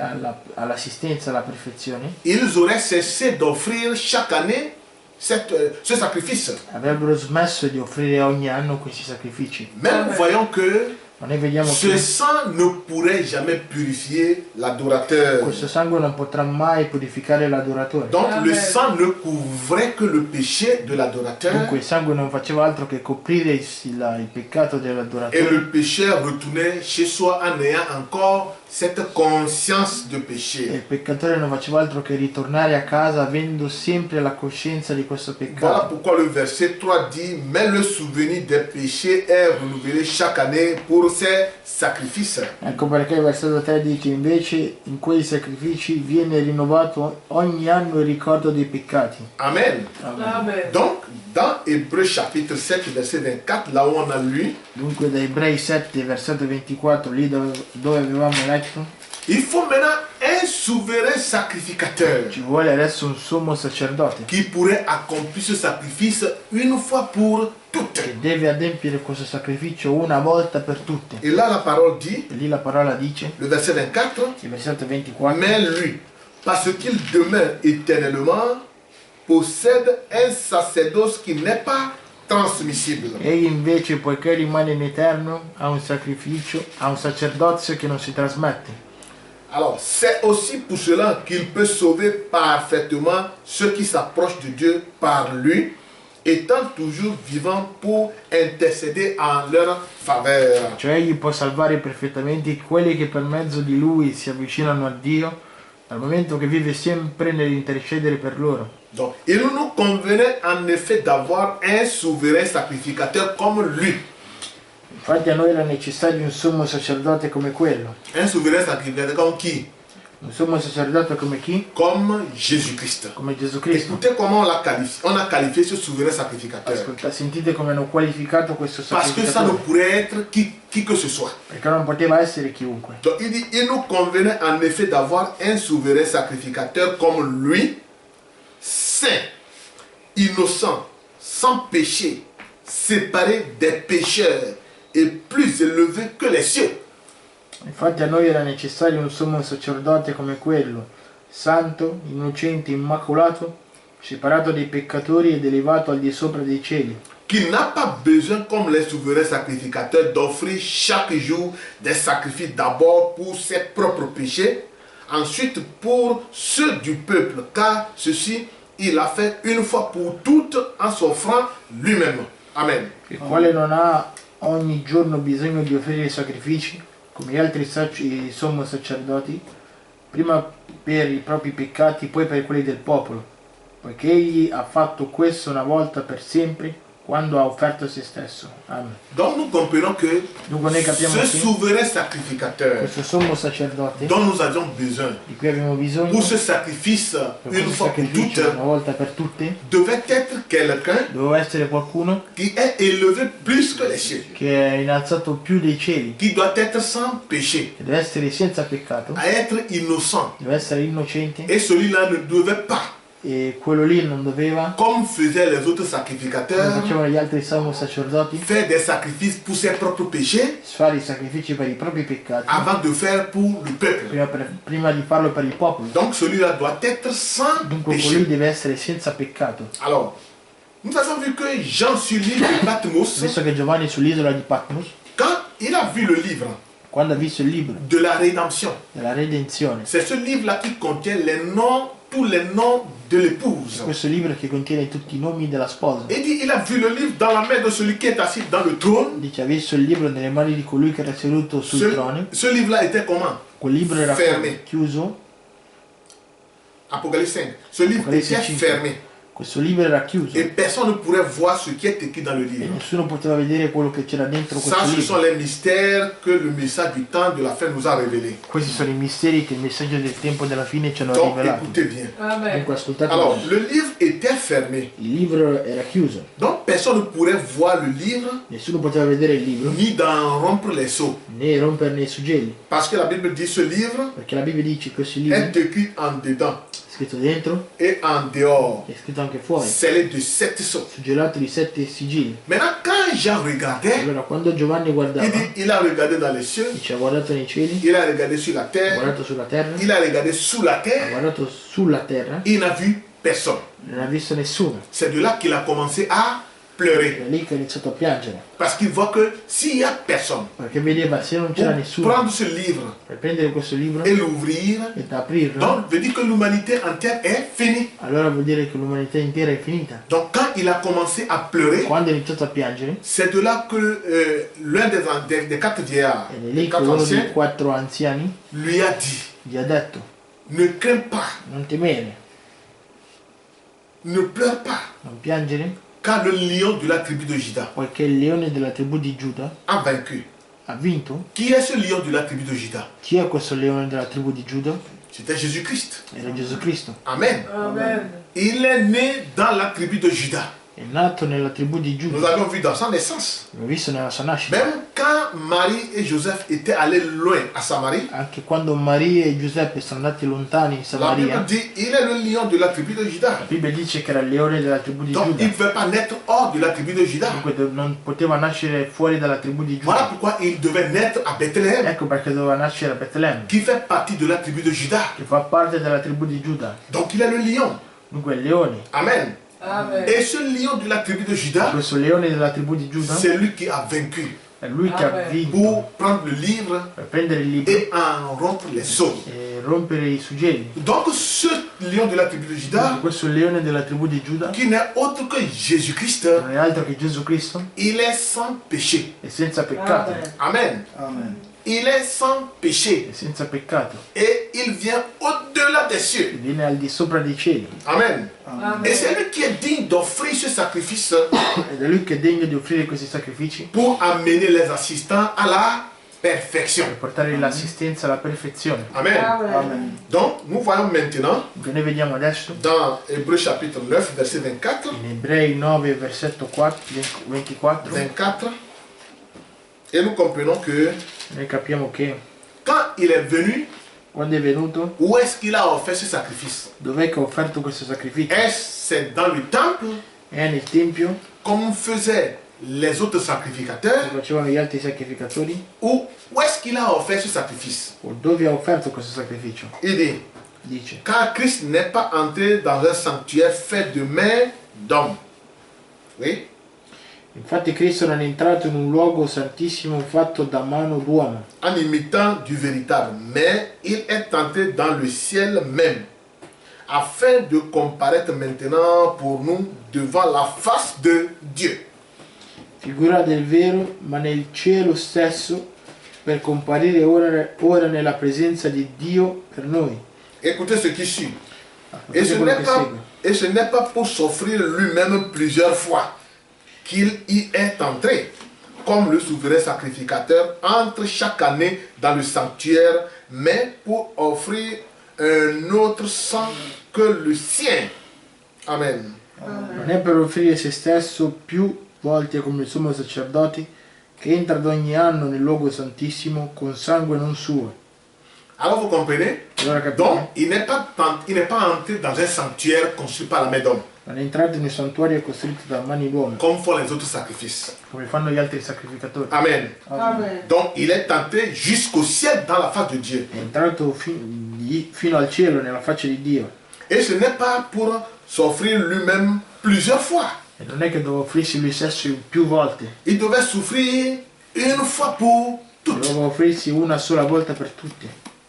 all'assistenza, alla perfezione, ils auraient cessé d'offrir chaque année ce sacrifice. avrebbero smesso di offrire ogni anno questi sacrifici. Mais nous voyons que Ma noi vediamo ce che sang ne pourrait jamais purifier l'adorateur. questo sangue non potrà mai purificare l'adoratore. Donc le Amen. sang ne couvrait que le péché de l'adorateur Dunque il sangue non faceva altro che coprire il peccato et dell'adoratore. le pécheur retournait chez soi en ayant encore cette conscience de E il péché. peccatore non faceva altro che ritornare a casa avendo sempre la coscienza di questo Voilà peccato. pourquoi le verset 3 dit « Mais le souvenir des péchés est renouvelé chaque année pour ces sacrifices. Ecco perché il versetto 3 dice invece in quei sacrifici viene rinnovato ogni anno il ricordo dei peccati. » Amen. Amen. Donc, dans Hébreux chapitre 7, verset 24, là où on a lu, Dunque da Ebrei 7 versetto 24 lì dove avevamo letto il faut maintenant un souverain sacrificateur ci vuole adesso un sommo sacerdote qui pourrait accomplir ce sacrifice une fois pour toutes. che deve adempiere questo sacrificio una volta per tutte. Et là, la parole dit, E lì la parola dice, le verset 24, il versetto 24, mais lui, parce qu'il demeure éternellement, possède un sacerdoce qui n'est pas trasmissible. egli invece poiché rimane in eterno ha un sacrificio, ha un sacerdozio che non si trasmette. Alors, c'est aussi pour cela qu'il peut sauver parfaitement ceux qui s'approchent de Dieu par lui, étant toujours vivant pour intercéder en leur faveur. Cioè egli può salvare perfettamente quelli che per mezzo di lui si avvicinano a Dio, dal momento che vive sempre nell'intercedere per loro. Donc, il nous convenait en effet d'avoir un souverain sacrificateur comme lui. Infatti a noi era necessario un sommo sacerdote come quello. Un souverain sacrificateur comme qui? Un sommo sacerdote come chi? Comme Jésus-Christ. Come Gesù Cristo. Écoutez comment on a qualifié ce souverain sacrificateur. Ascolta, sentite come hanno qualificato questo Parce que ça ne sacrificatore. pourrait être qui que ce soit. Perché non poteva essere chiunque. Donc il dit, il nous convenait en effet d'avoir un souverain sacrificateur comme lui, saint, innocent, sans péché, séparé des pécheurs et plus élevé que les cieux. Infatti a noi era necessario un sommo sacerdote come quello, santo, innocente, immacolato, separato dai peccatori ed elevato al di sopra dei cieli, Qui n'a pas besoin, comme les souverains sacrificateurs, d'offrir chaque jour des sacrifices d'abord pour ses propres péchés, ensuite pour ceux du peuple, car ceci il a fait une fois pour toutes en s'offrant lui-même. Amen. il quale non ha ogni giorno bisogno di offrire sacrifici come gli altri sommo sacerdoti, prima per i propri peccati, poi per quelli del popolo, poiché egli ha fatto questo una volta per sempre quando ha offerto se stesso. Amen. Donc nous comprenons que Dunque noi capiamo ce che souverain sacrificateur questo sommo sacerdote dont nous avions besoin di cui abbiamo bisogno pour ce sacrifice per une questo fois pour sacrificio toutes una volta per tutte devait être quelqu'un doveva essere qualcuno qui est élevé plus que les cieux, che è innalzato più dei cieli, qui doit être sans péché, che deve essere senza peccato, à être innocent. deve essere innocente, Et celui-là ne devait pas, e quello lì non doveva, comme faisaient les autres come sacrificateurs, facevano gli altri sommo sacerdoti, faire des sacrifices pour ses propres péchés fare i sacrifici per i propri peccati avant de faire pour le peuple. prima di farlo per il popolo. Donc celui-là doit être sans Dunque quello lì péché. deve essere senza peccato. Alors, nous avons vu que Jean sur l'île de Patmos, Visto che Giovanni sull'isola di Patmos, quand il a vu le livre quando ha visto il libro de la rédemption, della redenzione, c'est ce livre-là qui contient les noms, tous les noms de l'épouse. questo libro che contiene tutti i nomi della sposa, Il dit, il a vu le livre dans la main de celui qui est assis dans le trône. dice ha visto il libro nelle mani di colui che era seduto sul trono. Ce livre-là était comment? Quel libro era Fermé. chiuso, Apocalypse 5. Ce livre Apocalypse était 5. fermé. questo libro era chiuso Et personne ne pourrait voir ce qui est écrit dans le e livre. nessuno poteva vedere quello che c'era dentro Ça, questo ce sont libro. les mystères que le message du temps de la fin nous a révélés. Questi sono i misteri che il messaggio del tempo della fine ci hanno Donc, rivelato. écoutez bien. Amen. Dunque ascoltate, Alors, le livre était fermé. il libro era chiuso, Donc, personne ne pourrait voir le livre nessuno poteva vedere il libro ni d'en rompre les sceaux. né romperne i suggelli, Parce que la Bible dit ce livre perché la Bibbia dice che questo libro est écrit en dedans è scritto dentro, et en dehors. è scritto anche fuori, Scellé de 7 sceaux. suggellato di 7 sigilli. Maintenant, quand Jean regardait, Allora quando Giovanni guardava, il dit, il a regardé dans les cieux, dice ha guardato nei cieli, il a regardé sur la ha terre, guardato sulla terra, il a regardé sous la ha terre, guardato sulla terra il n'a vu personne. non ha visto nessuno. C'est de là qu'il a commencé à pleurer. È lì che ha iniziato a piangere, Parce qu'il voit que s'il n'y a personne perché vedeva se non c'era pour nessuno prendre ce livre per prendere questo libro et l'ouvrir, ed aprirlo, donc veut dire que l'humanité entière est finie. allora vuol dire che l'umanità intera è finita. Donc quand il a commencé à pleurer, Quando ha iniziato a piangere, c'est de là que l'un des quatre vieillards, ed è des lì che quatre uno dei anciens, 4 anziani lui a dit, gli ha detto: ne crains pas, non temere, ne pleure pas, non piangere, car le lion de la tribu de Juda poiché il leone della tribù di Giuda a vaincu. ha vinto. Qui est ce lion de la tribu de Juda? Chi è questo leone della tribù di Giuda? C'était Jésus-Christ. Era Gesù Cristo. Amen. Amen. Il est né dans la tribu de Juda. È nato nella tribù di Nous Giuda. l'avons vu dans sa naissance. L'abbiamo visto nella sua nascita. Même quand Marie et Joseph étaient allés loin à Samarie, Anche quando Maria e Giuseppe sono andati lontani in la Bible Samaria, dit il est le lion de la tribu de la Juda. Bibbia dice che era il leone della tribù di Donc il ne Giuda. pouvait pas naître hors de la tribu de Juda. Dunque non poteva nascere fuori dalla tribù di Voilà Giuda. pourquoi il devait naître à Bethléem, Ecco perché doveva nascere a Betlemme, qui fait partie de la tribu de Juda. che fa parte della tribù di Giuda. Donc il est le lion. Dunque il leone. Amen. Amen. Et ce lion de la tribu de Juda, Questo leone della tribù di Giuda c'est lui qui a vaincu è lui che ha Amen. vinto pour prendre le livre per prendere il libro et en rompre les sceaux. e rompere i suggelli. Donc ce lion de la tribu de Dunque, Juda, questo leone della tribù di Giuda qui n'est autre que Jésus-Christ, non è altro che Gesù Cristo, il est sans péché. è senza peccato. Amen. Amen. Il est sans péché È senza peccato. et il vient au-delà des cieux. Viene al di sopra dei cieli. Amen. Amen. Et c'est lui qui est digne d'offrir ce sacrifice Ed è lui che è degno di offrire questi sacrifici pour amener les assistants à la perfection. per portare l'assistenza alla perfezione. Amen. Amen. Donc, nous voyons maintenant Dunque noi vediamo adesso dans Hébreux chapitre 9, verset 24, in Ebrei 9, versetto 24, 24, et nous comprenons que noi capiamo che quand il est venu, quando è venuto, où est-ce qu'il a offert ce sacrifice? dov'è che ha offerto questo sacrificio? Est-ce c'est dans le temple, È nel Tempio, comme faisaient les autres sacrificateurs, come facevano gli altri sacrificatori, ou où est-ce qu'il a offert ce sacrifice? o dove ha offerto questo sacrificio? Il dit, Dice, car Christ n'est pas entré dans un sanctuaire fait de mains d'hommes. Oui. infatti Cristo non è entrato in un luogo santissimo fatto da mano d'uomo, En imitant du véritable, mais il est entré dans le ciel même, afin de comparaître maintenant pour nous devant la face de Dieu. figura del vero, ma nel cielo stesso, per comparire ora nella presenza di Dio per noi. Écoutez ce qui suit. Et Ascoltate ce quello n'est che pas, segue. et ce n'est pas pour s'offrir lui-même plusieurs fois qu'il y est entré, comme le souverain sacrificateur entre chaque année dans le sanctuaire, mais pour offrir un autre sang que le sien. Amen. Non è per offrire se stesso più volte come il sommo sacerdote che entra ad ogni anno nel luogo santissimo con sangue non suo. Alors vous comprenez? Allora capite? Donc, il n'est pas entré dans un sanctuaire construit par la main d'homme, Non è entrato in un santuario costruito da mani d'uomo, comme font les autres sacrifices. come fanno gli altri sacrificatori. Amen. Amen. Donc, il est entré jusqu'au ciel dans la face de Dieu. È entrato fino al cielo, nella faccia di Dio. Et ce n'est pas pour s'offrir lui-même plusieurs fois. E non è che doveva offrirsi lui stesso più volte, Il devait souffrir une fois pour toutes. doveva offrirsi una sola volta per tutti.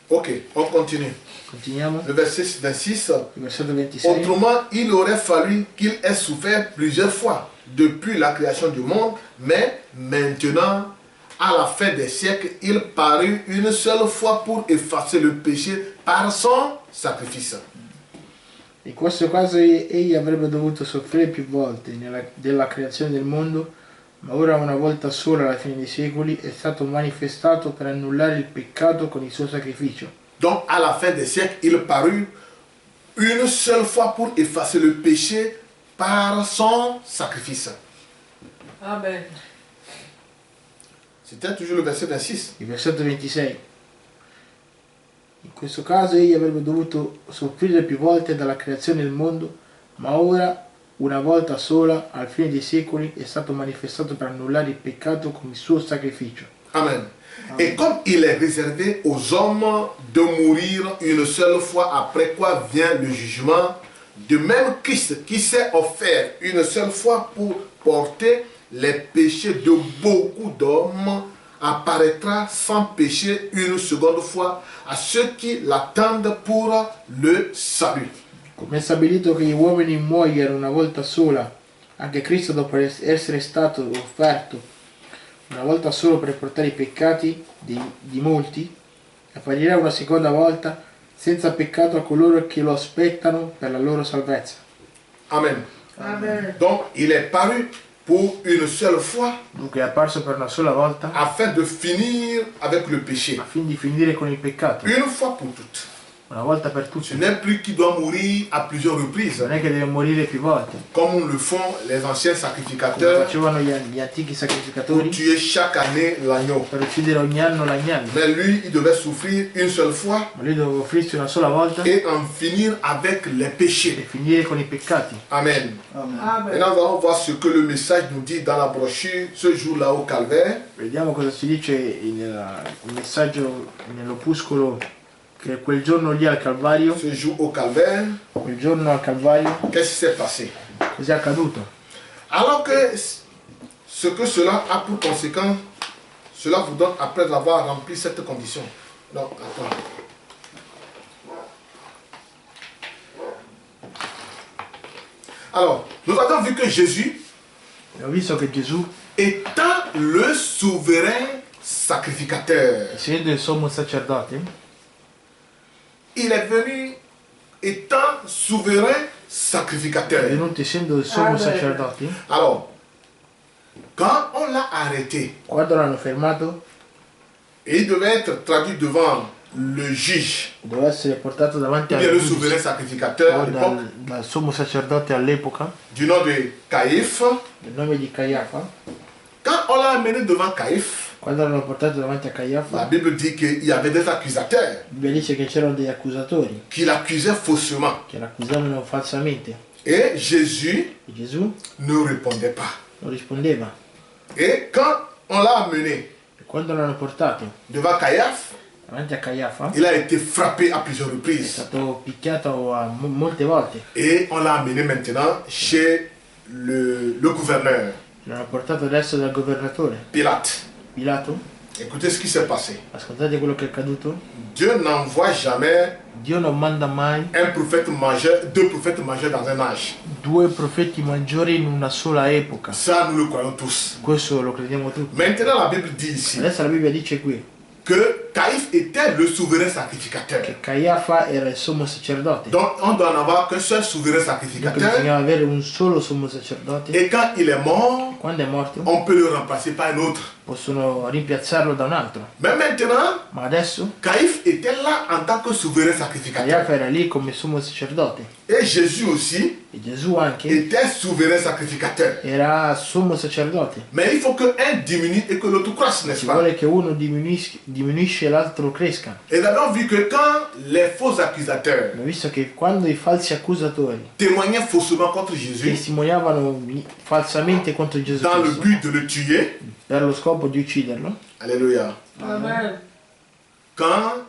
Ok, on continue. Continuiamo. Le verset 26. Il versetto 26. Autrement, il aurait fallu qu'il ait souffert plusieurs fois depuis la création du monde, mais maintenant, à la fin des siècles, il parut une seule fois pour effacer le péché par son sacrifice. In questo caso egli avrebbe dovuto soffrire più volte della creazione del mondo, ma ora una volta sola alla fine dei secoli è stato manifestato per annullare il peccato con il suo sacrificio. Donc, à la fin des siècles, il parut une seule fois pour effacer le péché par son sacrifice. Amen. C'était toujours le verset 26. Il versetto 26. In questo caso egli avrebbe dovuto soffrire più volte dalla creazione del mondo, ma ora, una volta sola, al fine dei secoli, è stato manifestato per annullare il peccato con il suo sacrificio. Amen. Et comme il est réservé aux hommes de mourir une seule fois, après quoi vient le jugement, De même, Christ qui s'est offert une seule fois pour porter les péchés de beaucoup d'hommes apparaîtra sans péché une seconde fois à ceux qui l'attendent pour le salut. Come è stabilito che gli uomini muoiano una volta sola, anche Cristo dopo essere stato offerto una volta solo per portare i peccati di molti, apparirà una seconda volta senza peccato a coloro che lo aspettano per la loro salvezza. Amen. Amen. Donc, il est paru pour une seule fois Dunque è apparso per una sola volta afin de finir avec le péché. a fin di finire con il peccato, Une fois pour toutes. una volta per Ce tutte. n'est plus qui doit mourir à plusieurs reprises, Non è che deve morire più volte, comme le font les anciens come sacrificateurs facevano gli antichi pour sacrificatori tuer chaque année l'agneau. per uccidere ogni anno l'agnello. Mais lui, il devait souffrir une seule fois Ma lui doveva offrirsi una sola volta et en finir avec les e péchés. finire con i peccati. Amen. Amen. Maintenant, nous allons voir ce que le message nous dit dans la brochure ce jour-là au calvaire. Vediamo cosa ci dice il messaggio nell'opuscolo che quel giorno lì al Calvario, Ce jour au calvaire, quel giorno al Calvario, qu'est-ce qui s'est passé? cos'è accaduto? Alors que ce que cela a pour conséquence, cela vous donne après avoir rempli cette condition. Non, attends. Alors, nous avons vu que Jésus, Abbiamo visto che Gesù, étant le souverain sacrificateur, essendo il sommo sacerdote, il est venu étant souverain è sacrificateur. venuto essendo il sommo sacerdote. Alors, quand on l'a arrêté, Quando l'hanno fermato, et il devait être traduit devant le juge, doveva essere portato davanti ou al bien le giudice, souverain sacrificateur à o l'époque, dal sommo sacerdote all'epoca, du nom de Caïphe. del nome di Caiafa. Quand on l'a amené devant Caïphe, Quando l'hanno portato davanti a la Caiafa, Bible dit qu'il y avait des accusateurs la Bibbia dice che c'erano degli accusatori qui l'accusaient faussement. che l'accusavano falsamente. Et Jésus E Gesù ne répondait pas. non rispondeva. Et quand on l'a amené E quando l'hanno portato devant Caïphe, davanti a Caiafa, il a été frappé à plusieurs è reprises. stato picchiato molte volte. Et on l'a amené maintenant chez le gouverneur, L'hanno portato adesso dal governatore Pilate. Pilato. Écoutez ce qui s'est passé. Ascoltate quello che è accaduto. Dieu n'envoie jamais Dio non manda mai un prophète majeur, deux prophètes majeurs dans un âge. due profeti maggiori in una sola epoca. Ça, nous le croyons tous. Questo lo crediamo tutti. Maintenant, la Bible dit ici Adesso la Bibbia dice qui que Caïphe était le souverain sacrificateur. che Caiafa era il sommo sacerdote. Donc, on doit en avoir qu'un seul souverain Dunque sacrificateur. bisognava avere un solo sommo sacerdote. Et quand il est mort, Quando è morto on peut le remplacer par un autre. possono rimpiazzarlo da un altro. Mais maintenant, Ma adesso Caïphe était là en tant que souverain sacrificateur. Caiafa era lì come sommo sacerdote. Et Jésus aussi E Gesù anche était souverain sacrificateur. era sommo sacerdote. Mais il faut qu'un diminue et que l'autre croisse, n'est-ce Ci pas? vuole che uno diminuisce e l'altro cresca. Et nous avons vu que quand les faux accusateurs Abbiamo visto che quando i falsi accusatori témoignaient faussement contre Jésus testimoniavano falsamente contro Gesù dans le Cristo but de le tuer, per lo scopo di ucciderlo, alléluia, Amen. quand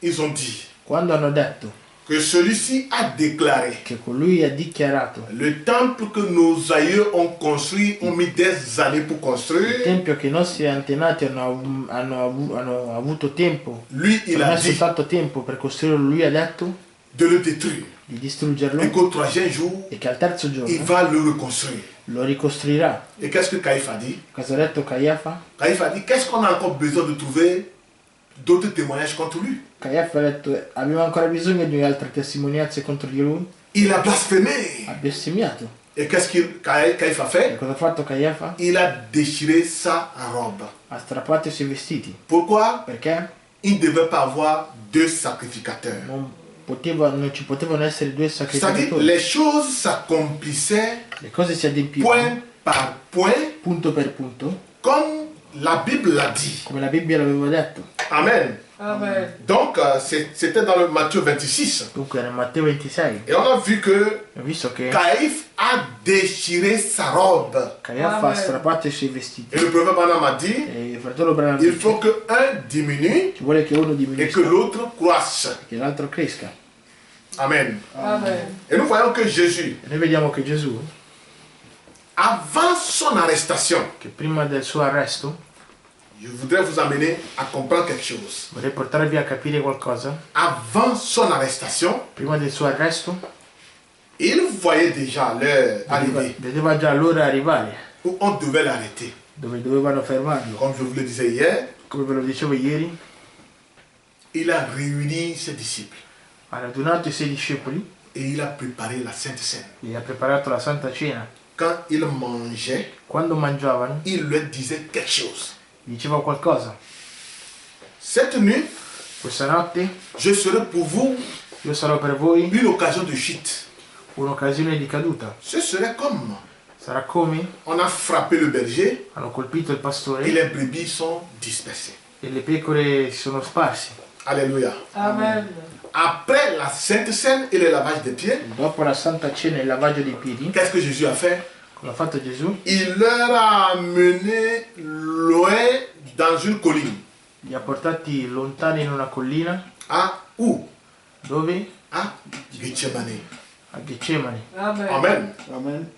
ils ont dit quando hanno detto que celui-ci a déclaré che colui ha dichiarato le temple que nos aïeux ont construit, ont mis des années pour il construire, tempio che i nostri antenati hanno avuto tempo, lui il non a ha dit soltanto tempo per costruirlo, lui ha detto de le détruire di distruggerlo et qu'au troisième jour, e che al terzo il giorno va le reconstruire. lo ricostruirà. Et qu'est-ce que Caïphe a dit? Cosa ha detto Caiafa? Caïphe a dit, qu'est-ce qu'on a encore besoin de trouver d'autres témoignages contre lui? Caiafa ha detto abbiamo ancora bisogno di altre testimonianze contro di lui? Il a blasphémé. Ha bestemmiato. Et qu'est-ce que Caïphe a E fait? cosa ha fatto Caiafa? Il a déchiré sa robe. Ha strappato i suoi vestiti. Pourquoi? Perché? Il ne devait pas avoir deux sacrificateurs. Non ci potevano essere due C'est-à-dire, sacrificatori. les choses s'accomplissaient Le cose si adempivano point par point, punto per punto, comme la Bible l'a dit. come la Bibbia l'aveva detto. Amen. Amen. Donc, c'était dans le Matthieu 26. Dunque era in Matteo 26. Et on a vu que Ho visto che Caïphe a déchiré sa robe. Caiafa ha Amen. strappato i suoi vestiti. Et le prophète Branham a dit, E il fratello Branham il dice faut qu'un diminue ci vuole che uno et que diminuisca l'autre croisse. e che l'altro cresca. Amen. Amen. Et nous voyons que Jésus, E noi vediamo che Gesù, avant son arrestation, che prima del suo arresto, je voudrais vous amener à comprendre quelque chose. vorrei portarvi a capire qualcosa, Avant son arrestation, prima del suo arresto, il voyait déjà l'heure arriver vedeva già l'ora arrivare, où on devait l'arrêter. dove dovevano fermarlo. Comme je vous le disais hier, Come ve lo dicevo ieri, il a réuni ses disciples ha radunato i suoi discepoli et il a préparé la Sainte Seine. e gli ha preparato la Santa Cena. Quand il mangeait, Quando mangiavano, il leur disait quelque chose. diceva qualcosa. Cette nuit, Questa notte je serai pour vous io sarò per voi une occasion de chute. un'occasione di caduta. Ce serait comme Sarà come on a frappé le berger hanno colpito il et pastore les brebis sont dispersées. e le pecore si sono sparse. Alléluia. Amen. Après la Sainte Seine et le lavage des pieds, Dopo la Santa Cena e il lavaggio dei piedi, qu'est-ce que Jésus a fait? cosa ha fatto Gesù? Il leur a amené loin dans une colline. Li ha portati lontani in una collina, À où? dove? À Gethsemane. A Getsemani. Amen. Amen. Amen.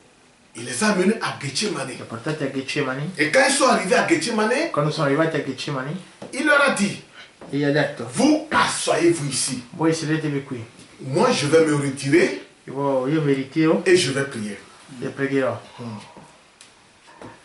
Il les a amenés à Gethsemane. Li ha portati a Getsemani. Et quand ils sont arrivés à Gethsemane, Quando sono arrivati a Getsemani, il leur a dit, e gli ha detto: vous asseyez-vous ici. voi sedetevi qui, Moi, je vais me retirer io mi ritiro et je vais prier. e pregherò.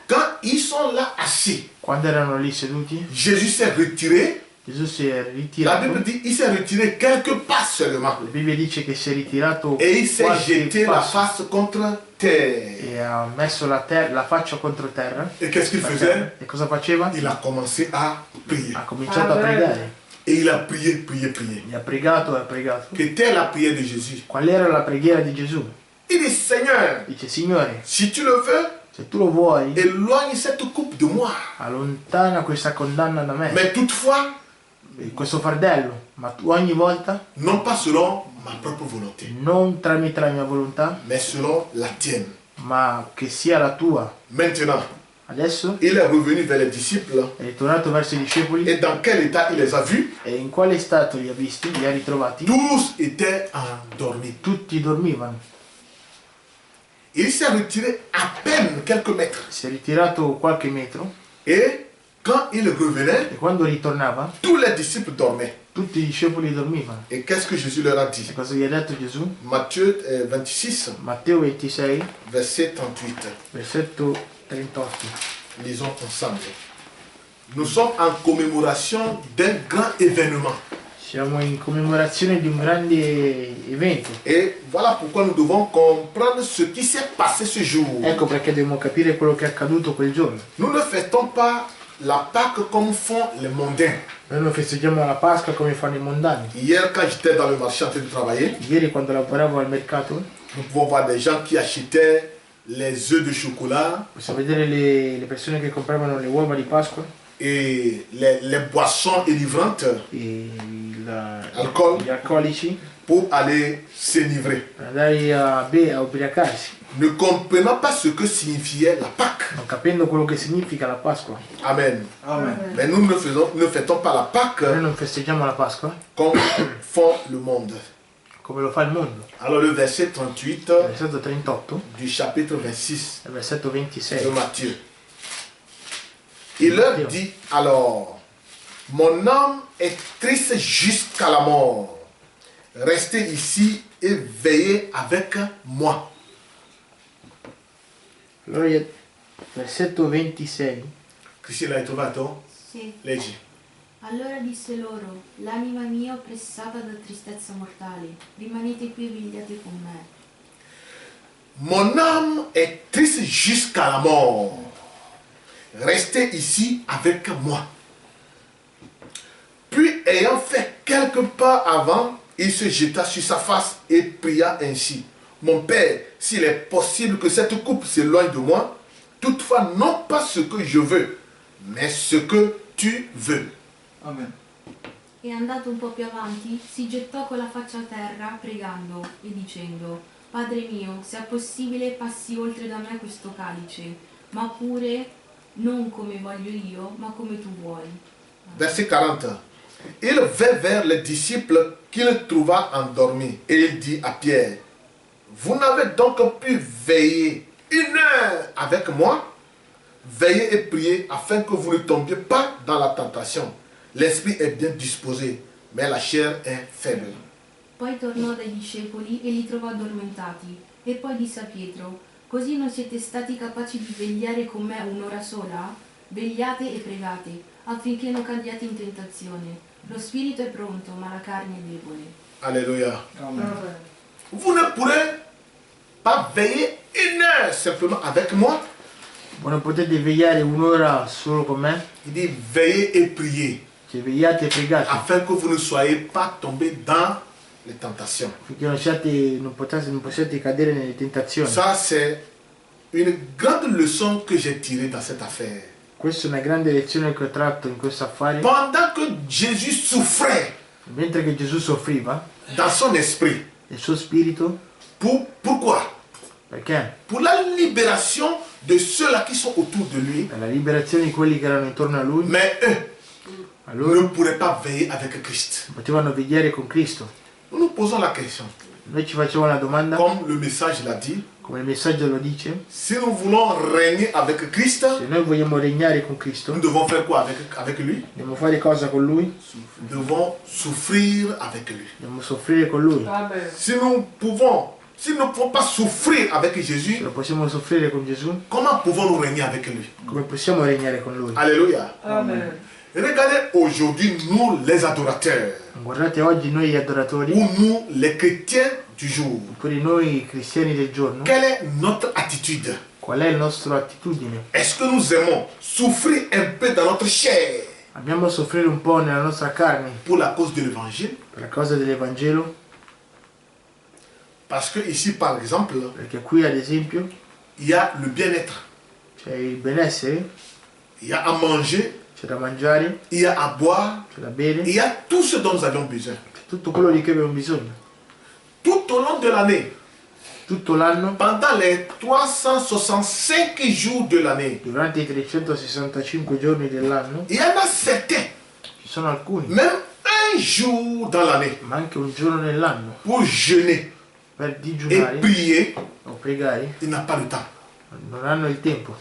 Quand ils sont là assis, Quando erano lì seduti, Jésus s'est retiré. Gesù si è La ritirato. Bible dit il s'est retiré quelques pas seulement. La Bibbia dice che si è ritirato Et il s'est qualche jeté la passo face contre terre. e ha messo la faccia contro terra. Et qu'est-ce qu'il faisait? E cosa faceva? Il a commencé à prier. Ha cominciato a Amen. pregare. Et il a prié, prié, prié. E ha pregato e ha pregato. Qu'était la prière de Jésus? Qual era la preghiera di Gesù? Il dit, Seigneur, Dice: Signore, si tu le veux, se tu lo vuoi, éloigne cette coupe de moi. allontana questa condanna da me, Mais toutefois, questo fardello, ma tu ogni volta, non pas selon ma propre volonté, non tramite la mia volontà, mais selon la tienne. ma che sia la tua. Maintenant, Adesso il est revenu vers les disciples. è ritornato verso i discepoli Et dans quel état il les a vus? e in quale stato li ha visti? Li ha ritrovati? Tous étaient endormis. Tutti dormivano. Il s'est retiré à peine quelques mètres. Si è ritirato qualche metro Et quand il revenait, e quando ritornava tous les disciples dormaient. tutti i discepoli dormivano. Et qu'est-ce que Jésus leur a dit? E cosa gli ha detto Gesù? Matthieu 26, Matteo 26, verset 38. versetto 38. Lisons ensemble. Nous sommes en commémoration d'un grand événement. Siamo in commemorazione di un grande evento. Et voilà pourquoi nous devons comprendre ce qui s'est passé ce jour. Ecco perché dobbiamo capire quello che è accaduto quel giorno. Nous ne fêtons pas la Pâque comme font les mondains. Noi non festeggiamo la Pasqua come fanno i mondani. Hier, quand j'étais dans le marché en train de travailler, Ieri quando lavoravo al mercato, nous pouvons voir des gens qui achetaient les œufs de chocolat possiamo vedere le persone che compravano le uova di Pasqua et les boissons délivrantes e Alcol. gli alcolici pour aller s'enivrer, per andare a ubriacarsi, ne comprenant pas ce que signifiait la Pâque. non capendo quello che significa la Pasqua. Amen. Amen. Mais nous ne fêtons pas la Pâque Noi non festeggiamo la Pasqua comme font le monde. come lo fa il mondo. Alors le verset 38 Il versetto 38 du chapitre 26 e il versetto de 26. Matthieu. Il leur dit alors, mon âme est triste jusqu'à la mort. Restez ici et veillez avec moi. Allora, versetto 26. Christine, l'hai trovato? Sì. Leggi. Allora disse loro, l'anima mia oppressata da tristezza mortale, rimanete qui e vegliate con me. Mon âme est triste jusqu'à la mort. Restez ici avec moi. Puis, ayant fait quelques pas avant, il se jeta sur sa face et pria ainsi. Mon Père, s'il est possible que cette coupe s'éloigne de moi, toutefois non pas ce que je veux, mais ce que tu veux. Amen. E andato un po' più avanti, si gettò con la faccia a terra, pregando e dicendo, Padre mio, se è possibile passi oltre da me questo calice, ma pure non come voglio io, ma come tu vuoi. Verset 40. Il vint vers les disciples qu'il trouva endormis et il dit à Pierre, vous n'avez donc pu veiller 1 heure avec moi? Veillez et priez afin que vous ne tombiez pas dans la tentation. L'esprit est bien disposé, mais la chair est faible. Poi tornò dai discepoli e li trovò addormentati, e poi disse a Pietro, così non siete stati capaci di vegliare con me 1 ora sola? Vegliate e pregate, affinché non cadiate in tentazione. Lo spirito è pronto, ma la carne è debole. Alléluia. Amen. Vous ne pourrez pas veiller 1 heure simplement avec moi. Voi non potete vegliare 1 ora solo con me? Il dit veillez et priez Cioè vegliate e pregate, afin que vous ne soyez pas tombés dans les tentations. affinché non possiate cadere nelle tentazioni. Ça, c'est une grande leçon que j'ai tirée dans cette affaire. Questa è una grande lezione che ho tratto in questo affare. Pendant que Jésus souffrait Mentre che Gesù soffriva, dans son esprit, il suo spirito, pourquoi? perché? Pour la libération de ceux-là qui sont autour de lui, Per la liberazione di quelli che erano intorno a lui, mais eux allora ne pourraient pas veiller avec Christ. potevano vegliare con Cristo. Nous nous posons la question, Noi ci facciamo una domanda, comme le message l'a dit, come il messaggio lo dice: si nous voulons régner avec Christ, se noi vogliamo regnare con Cristo, nous devons faire quoi avec lui? dobbiamo fare cosa con Lui? Nous devons souffrir avec lui. Dobbiamo soffrire con Lui. Si nous ne pouvons pas souffrir avec Jésus, Se lo possiamo soffrire con Gesù, comment pouvons-nous régner avec lui? come possiamo regnare con Lui? Alléluia. Amen. Regardez aujourd'hui, nous les adorateurs, Guardate oggi noi gli adoratori, ou nous les chrétiens du jour, oppure noi cristiani del giorno, quelle est notre attitude? qual è la nostra attitudine? Est-ce que nous aimons souffrir un peu dans notre chair Abbiamo a soffrire un po' nella nostra carne pour la cause de l'évangile? per la causa dell'Evangelo? Parce que ici, par exemple, Perché qui ad esempio il y a le bien-être, c'è il benessere, il y a à manger, c'è da mangiare, il y a à boire, c'è da bere, il y a tout ce dont nous avions besoin. c'è tutto quello di cui abbiamo bisogno. Tout au long de l'année, Tutto l'anno, pendant les 365 jours de l'année, durante i 365 giorni dell'anno, il y en a certains, ci sono alcuni, même un jour dans l'année, ma anche un giorno nell'anno, pour jeûner per et digiunare prier, o pregare, il n'a pas le temps. non hanno il tempo.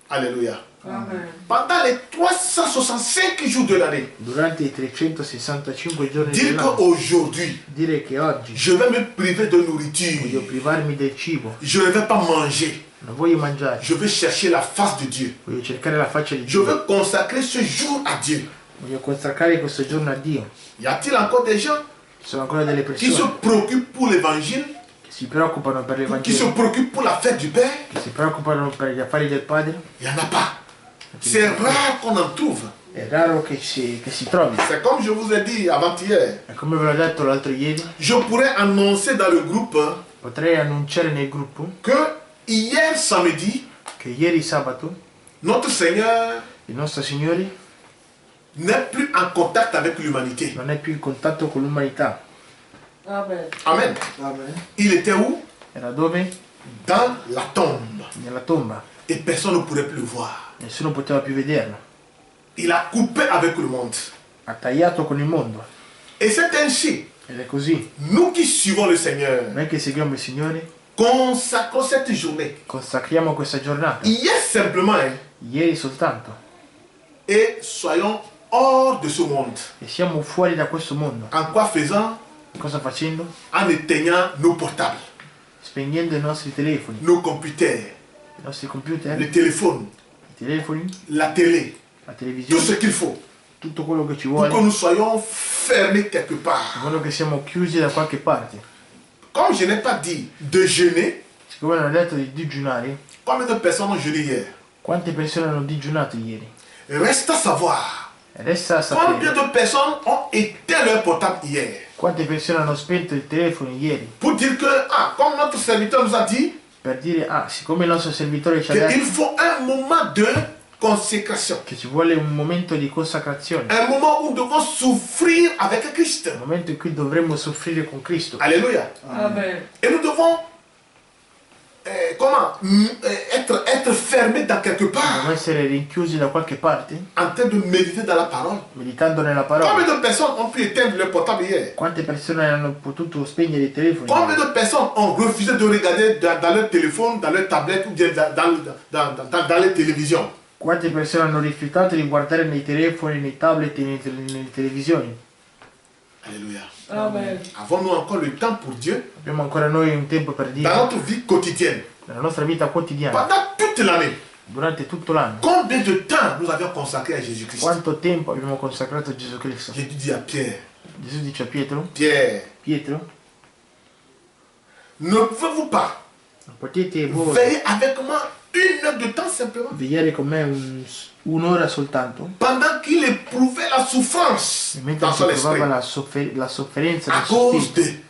Alléluia. Amen. Pendant les 365 jours de l'année, Durante i 365 giorni dire dell'anno, qu'aujourd'hui, dire che oggi je vais me priver de voglio nourriture, privarmi del cibo, je ne vais pas manger, non voglio mangiare, je vais chercher la face de Dieu, voglio cercare la faccia di je Dio, veux consacrer ce jour à Dieu. voglio consacrare questo giorno a Dio. Y a-t-il encore des gens Ci sono ancora delle qui se persone préoccupent pour l'évangile, che si preoccupano per qui se l'Evangelo, préoccupent pour la fête du Père? che si preoccupano per gli affari del Padre? Il n'y en a pas. C'est rare qu'on en trouve. È raro che si trovi. C'est comme je vous ai dit avant-hier. E come ve l'ho detto l'altro ieri, Je pourrais annoncer dans le groupe potrei annunciare nel gruppo que hier samedi, che ieri sabato notre Seigneur il nostro Signore n'est plus en contact avec l'humanité. non è più in contatto con l'umanità. Amen. Amen. Amen. Il était où? Era dove? Dans la tombe. Nella tomba. Et personne ne pourrait plus le voir. Nessuno poteva più vederlo. Il a coupé avec le monde. Ha tagliato con il mondo. Et c'est ainsi, Ed è così. nous qui suivons le Seigneur, Noi che seguiamo il Signore consacrons cette journée. consacriamo questa giornata. Hier simplement, Ieri soltanto. et soyons hors de ce monde. E siamo fuori da questo mondo. En quoi faisant? Cosa facendo? En éteignant nos portables, Spegnendo i nostri telefoni, nos computers, i nostri computer, les téléphones, i telefoni, la télé, la tout televisione, ce qu'il faut tutto quello che ci pour que vuole, nous soyons fermés quelque part. quello che siamo chiusi da qualche parte. Comme je n'ai pas dit de jeûner, Siccome hanno detto di digiunare, combien de personnes ont jeûné hier? quante persone hanno digiunato ieri? Reste à savoir E resta a combien sapere de personnes ont éteint leur portable hier. quante persone hanno spento il telefono ieri Pour dire que, comme notre serviteur nous a dit, per dire, siccome il nostro servitore ci ha qu'il detto faut un moment de consécration. che ci vuole un momento di consacrazione, Un moment où nous devons souffrir avec Christ. un momento in cui dovremmo soffrire con Cristo. Amen. Et nous devons être fermés enfermés dans quelque part, Dobbiamo essere rinchiusi da qualche parte, en train de méditer dans la parole. meditando nella parola. Combien de personnes ont pu éteindre leur portable hier? Quante persone hanno potuto spegnere i telefoni? Combien de personnes ont refusé de regarder dans leur téléphone, dans leur tablette ou bien dans les télévisions? Quante persone hanno rifiutato di guardare nei telefoni, nei tablet e nelle televisioni? Alléluia. Amen. Avons-nous encore le temps pour Dieu Abbiamo ancora noi un tempo per dans Dio notre vie quotidienne, nella nostra vita quotidiana, pendant toute l'année? durante tutto l'anno. Combien de temps nous avions consacré à Jésus-Christ? Quanto tempo abbiamo consacrato a Gesù Cristo? Jésus dit à Pierre, Gesù dice a Pietro, Pierre, Pietro, ne pouvez-vous pas non potete voi veiller avec moi 1 heure de temps simplement? vegliare con me un'ora soltanto? Pendant qu'il éprouvait la souffrance E mentre dans si son esprit, provava la sofferenza à del suo cause spirito, de...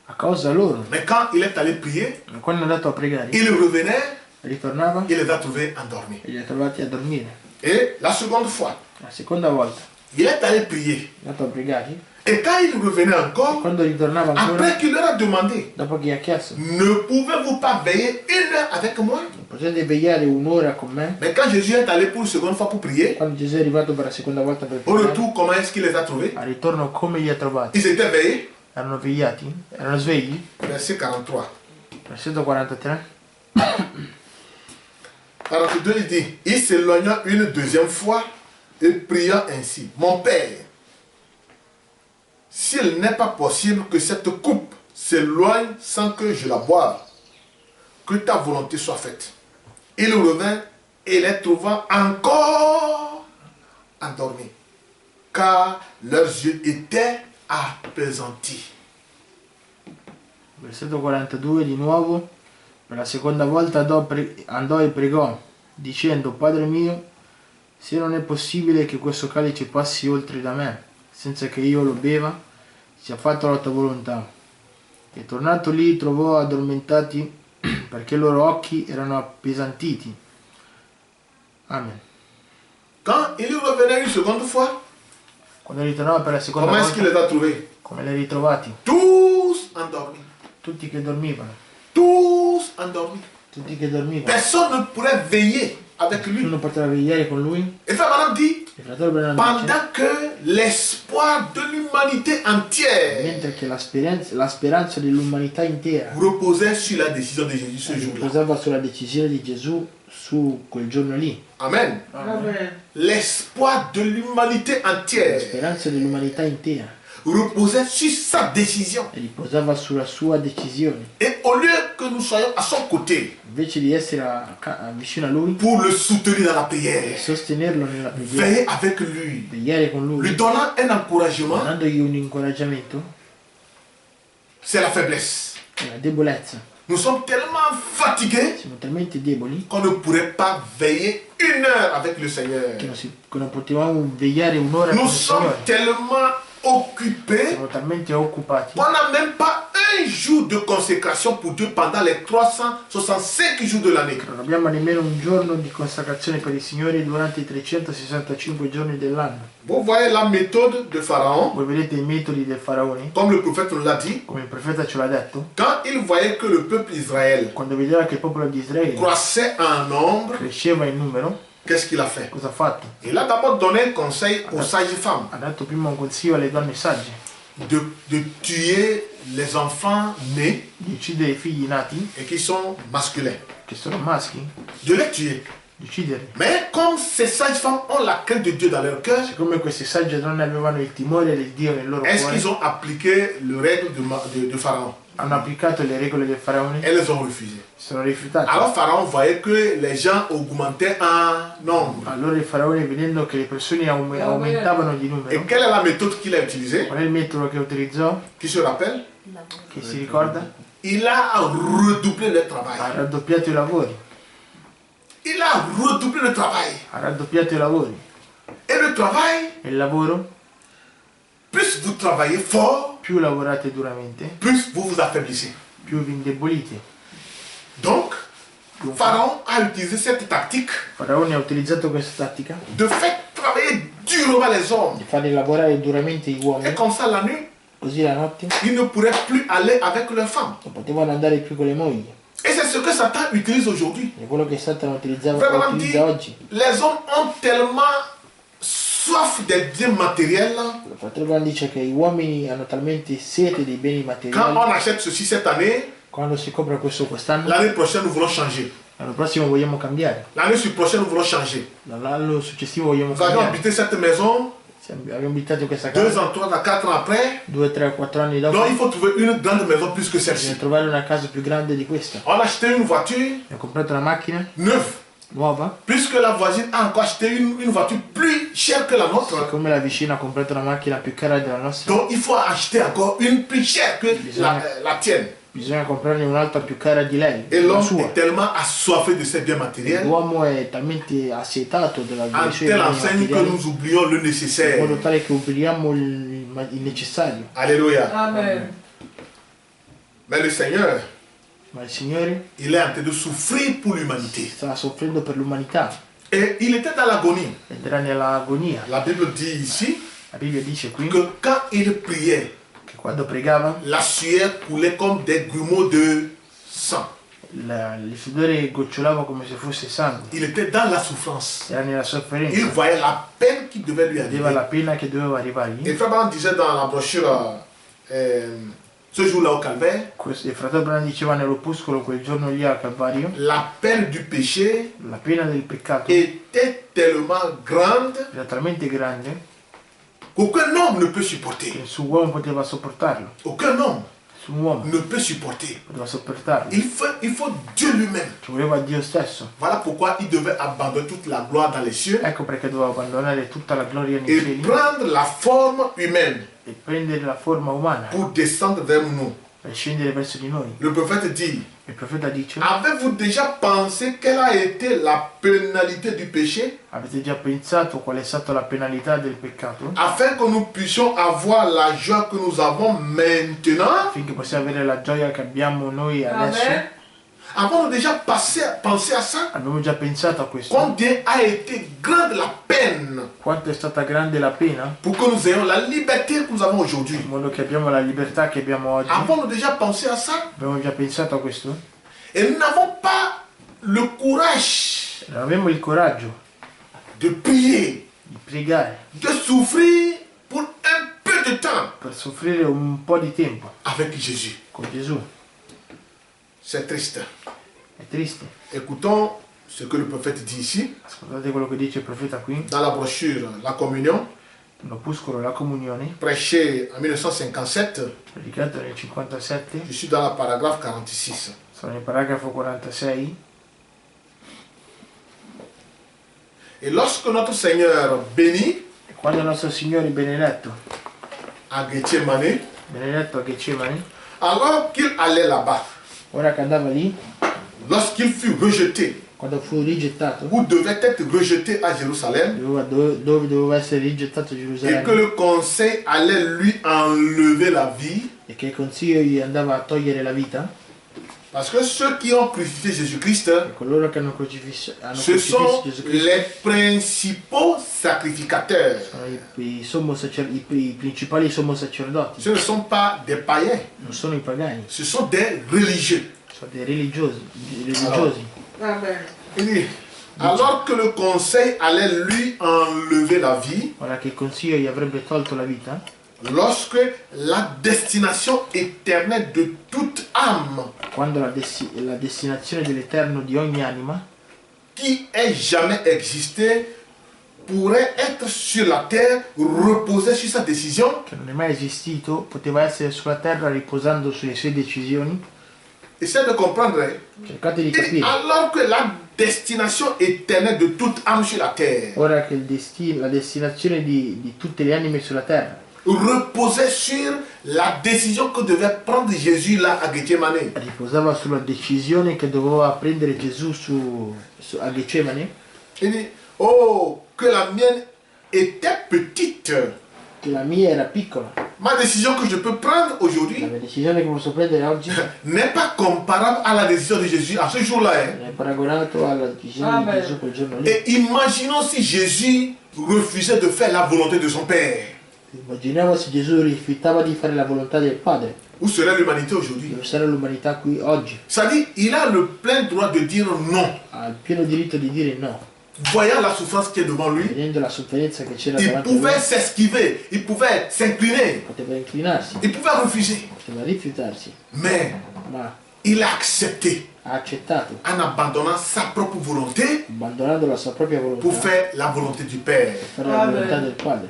a causa loro. Mais quand il est allé prier, E quando è andato a pregare, il revenait, ritornava il les a trouvés endormis. e li ha trovati a dormire. Et la seconde fois, La seconda volta il est allé prier. è andato a pregare, Et quand il revenait encore, quando ritornava ancora, après qu'il leur a demandé, dopo che gli ha chiesto, ne pouvez-vous pas veiller 1 heure avec moi? potete vegliare un'ora con me? Mais quand Jésus est allé pour une seconde fois pour prier, Quando Gesù è arrivato per la seconda volta per au pregare, retour, comment est-ce qu'il les a trouvés? al ritorno come li ha trovati? Ils étaient veillés. Erano vegliati? Erano svegli? Verset 43. Versetto 43. 42, il dit, il s'éloigna une deuxième fois et pria ainsi. Mon Père, s'il n'est pas possible que cette coupe s'éloigne sans que je la boive, que ta volonté soit faite. Il revint et les trouva encore endormis, car leurs yeux étaient appesantis. Versetto 42 di nuovo. Per la seconda volta andò e pregò, dicendo, Padre mio, se non è possibile che questo calice passi oltre da me, senza che io lo beva, sia fatta la tua volontà. E tornato lì trovò addormentati perché i loro occhi erano appesantiti. Amen. Quand il revenait une seconde fois, Quando ritornava per la seconda comment est-ce qu'il volta, les a trouvés? come li hai ritrovati? Tous endormis. Tutti che dormivano. Tous endormis. Tutti che dormivano. Personne ne pourrait veiller avec lui. Nessuno poteva vegliare con lui. Et frère Madame dit, Il fratello Branham dice, pendant que l'espoir de l'humanité entière mentre che la speranza dell'umanità intera reposait sur la décision de Jésus ce jour-là. riposava sulla decisione di Gesù su quel giorno lì. Amen. Amen. L'espoir de l'humanité La entière speranza dell'umanità intera reposait sur sa décision. riposava sulla sua decisione. Et au lieu que nous soyons à son côté Invece di essere vicino a lui, pour le soutenir dans la prière, sostenerlo nella preghiera, veiller avec lui, vegliare con lui lui, donnant un encouragement, dandogli un incoraggiamento, c'est la faiblesse. è la debolezza. Nous sommes tellement fatigués Siamo talmente deboli qu'on ne pourrait pas veiller 1 heure avec le Seigneur. che non potevamo vegliare un'ora con Nous il sommes Signore. tellement occupés Siamo talmente occupati qu'on n'a même pas un jour de consécration pour Dieu pendant les 365 jours de l'année. non abbiamo nemmeno un giorno di consacrazione per il Signore durante i 365 giorni dell'anno. Vous voyez la méthode de Pharaon, Voi vedete i metodi del faraone, comme le prophète nous l'a dit, come il profeta ce l'ha detto, quand il voyait que le peuple d'Israël quando vedeva che il popolo di Israele croissait en nombre, cresceva in numero, qu'est-ce qu'il a fait? cosa ha fatto? Il a d'abord donné un conseil aux sages femmes Ha dato prima un consiglio alle donne sagge de tuer les enfants nés di uccidere i figli nati, et qui sont masculins, che sono maschi, de les tuer. di ucciderli. Mais comme ces sages femmes ont la crainte de Dieu dans leur cœur, Siccome queste sagge donne avevano il timore di Dio nel loro est-ce cuore, qu'ils ont appliqué les règles de Pharaon? hanno applicato le regole del faraone, Elles les ont refusées. si sono rifiutati. Alors Pharaon voyait que les gens augmentaient en nombre. Allora il faraone, vedendo che le persone aumentavano di Et numero, quelle est la méthode qu'il a utilisée? qual è il metodo che utilizzò? Qui se rappelle? Che si ricorda? Il a redoublé le travail. Ha raddoppiato i lavori. Il a redoublé le travail. Ha raddoppiato i lavori. Et le travail, E il lavoro, plus vous travaillez fort, più lavorate duramente, plus vous vous affaiblissez. più vi indebolite. Donc, Dunque, Pharaon a utilisé cette tactique Faraone ha utilizzato questa tattica de faire travailler durement les hommes. di farli lavorare duramente gli Et uomini, comme ça, la nuit, così la notte ils ne pourraient plus aller avec leurs femmes. non potevano andare più con le mogli. Et c'est ce que Satan utilise aujourd'hui. È quello che Satana Frère Branham dit, utilizza oggi. les hommes ont tellement soif des biens matériels. Il fratello Branham dice che gli uomini hanno talmente sete dei beni Quand materiali. on achète ceci cette année, Quando si compra questo quest'anno, l'année prochaine nous voulons changer. l'anno prossimo vogliamo cambiare. L'année prochaine nous voulons changer. L'anno successivo vogliamo Nous allons cambiare. habiter cette maison Abbiamo abitato questa 2 casa ans, 3 ans, 4 ans après. 2, 3, 4 anni dopo. Donc il faut trouver une grande maison plus que Bisogna celle-ci. trovare una casa più grande di questa. On a acheté une voiture Ho comprato una macchina neuve. nuova. Puisque la voisine a encore acheté une voiture plus chère que la nôtre. Siccome la vicina ha comprato una macchina più cara della nostra, Donc il faut acheter encore une plus chère que la tienne. bisogna comprarne un'altra più cara di lei, Et la l'homme sua. est tellement assoiffé de ses biens matériels, L'uomo è talmente assetato dei en suoi telle beni enseigne que materiali, nous oublions le in modo nécessaire. tale che obblighiamo il necessario. Alléluia. Amen. Mais le Seigneur, Ma il Signore il est en train de souffrir pour l'humanité. stava soffrendo per l'umanità Et il était dans l'agonie. ed era nell'agonia. La Bible dit ici La Bibbia dice qui que quand il priait, che quando pregava la sueur coulait comme des grumeaux de sang. il sudore gocciolava come se fosse sangue. Il était dans la souffrance. Era nella Il sofferenza. voyait la peine qui devait lui Vedeva la arriver. pena che doveva arrivargli. Et Frère Branham disait dans la brochure, ce jour-là au Calvaire, Il fratello Branham diceva nell'opuscolo quel giorno lì al Calvario, la peine du péché la pena del peccato était tellement grande era talmente grande qu'aucun homme ne peut supporter. che nessun uomo poteva sopportarlo. Aucun homme Nessun uomo ne peut supporter. poteva sopportarlo. Il faut Dieu lui-même. Ci voleva Dio stesso. Voilà pourquoi il devait abandonner toute la gloire dans les cieux Ecco perché doveva abbandonare tutta la gloria nei et cieli prendre la forme humaine e prendere la forma umana pour descendre vers nous. per scendere verso di noi. Le prophète dit, Il profeta dice: avez-vous déjà pensé quelle a été la pénalité du péché avete già pensato qual è stata la penalità del peccato? afin que nous puissions avoir la joie que nous avons maintenant? Affinché possiamo avere la gioia che abbiamo noi adesso. Amen. Avons-nous déjà pensé à ça? Abbiamo già pensato a questo. Combien a été grande la peine Quanto è stata grande la pena pour que nous ayons la liberté que nous avons aujourd'hui? in modo che abbiamo la libertà che abbiamo oggi. Avons-nous déjà pensé à ça? Abbiamo già pensato a questo? Et nous n'avons pas le courage Non abbiamo il coraggio de prier, di pregare de souffrir pour un peu de temps per soffrire un po' di tempo avec Jésus. con Gesù. C'est triste. È triste. Écoutons ce que le prophète dit ici, Ascoltate quello che dice il profeta qui, dans la brochure La Communion, l'opuscolo La Comunione, prêché en 1957. predicato nel 57, Je suis dans la paragraphe 46. sono nel paragrafo 46. Et lorsque notre Seigneur bénit E quando il nostro Signore benedetto à Gethsemane, a Getsemani, alors qu'il allait là-bas, ora che andava lì, lorsqu'il fut rejeté, quando fu rigettato, ou devait être rejeté à Jérusalem, dove doveva essere rigettato a et que Gerusalemme, le conseil allait lui enlever la vie, e che il consiglio gli andava a togliere la vita, parce que ceux qui ont crucifié Jésus-Christ, e coloro che hanno crocifisso ce sont Gesù Cristo les principaux sacrificateurs. sono i principali sommo sacerdoti, Ce ne sont pas des païens, non sono i pagani, ce sont des religieux. sono dei religiosi. Amen. Il dit, alors que le conseil allait lui enlever la vie, Ora che il consiglio gli avrebbe tolto la vita, lorsque la destination éternelle de toute âme quando la destinazione dell'Eterno di ogni anima qui ait jamais existé pourrait être sur la terre, reposer sur sa décision, che non è mai esistito, poteva essere sulla terra riposando sulle sue decisioni. essaie de comprendre. Cercate di Il dit, capire. alors que la destination éternelle de toute âme sur la terre Ora che la destinazione di tutte le anime sulla terra reposait sur la décision que devait prendre Jésus là à Gethsemane. riposava sulla decisione che doveva prendere Gesù a Getsemani, Il dit, oh, que la mienne était petite. che la mia era piccola. Ma décision que je peux prendre aujourd'hui La mia decisione che posso prendere oggi n'est pas comparable à la décision de Jésus à ce jour-là. Hein. non è paragonato alla decisione di Amen. Gesù quel giorno lì. Et imaginons si Jésus refusait de faire la volonté de son Père. Immaginiamo se Gesù rifiutava di fare la volontà del Padre. Où serait l'humanité aujourd'hui? Dove sarà l'umanità qui oggi? C'est-à-dire, il a le plein droit de dire non. Ha il pieno diritto di dire no. Voyant la souffrance qui est devant lui, Vedendo la sofferenza che c'era il davanti a lui, pouvait s'esquiver, il pouvait s'incliner, poteva inclinarsi, il pouvait refuser. poteva rifiutarsi, Mais ma il a accepté ha accettato, en abandonnant sa propre volonté abbandonando la sua propria volontà pour per faire la volonté du Père. fare la volontà del Padre.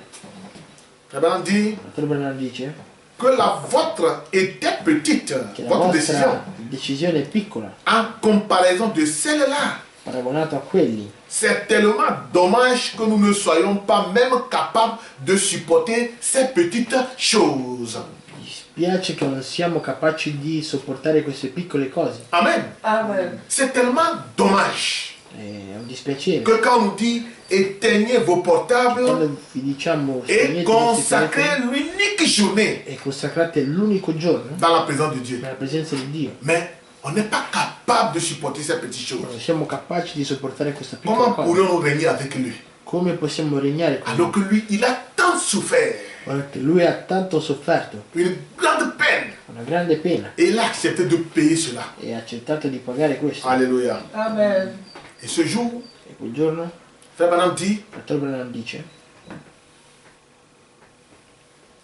Frère Branham dit Il fratello Branham dice que la vôtre était petite, che la votre décision, vostra decisione è piccola, en comparaison de celle-là. paragonato a quelli. C'est tellement dommage que nous ne soyons pas même capables de supporter ces petites choses. Mi spiace che non siamo capaci di sopportare queste piccole cose. Amen. Amen. C'est tellement dommage È un dispiacere. que quand on nous dit éteignez vos portables Quando vi diciamo et spegnete i vostri consacrez telefoni l'unique journée e consacrate l'unico giorno dans la présence de Dieu. nella presenza di Dio, Mais on n'est pas capable de supporter ces petites choses. non siamo capaci di sopportare questa piccola Comment cosa. pourrions-nous régner avec lui Come possiamo regnare con alors lui? que lui, il a tant souffert, Guarda che lui ha tanto sofferto, une grande peine, una grande pena, et il a accepté de payer cela. e ha accettato di pagare questo. Alléluia. Amen. Et ce jour, E quel giorno, Frère Branham dit, il fratello Branham dice,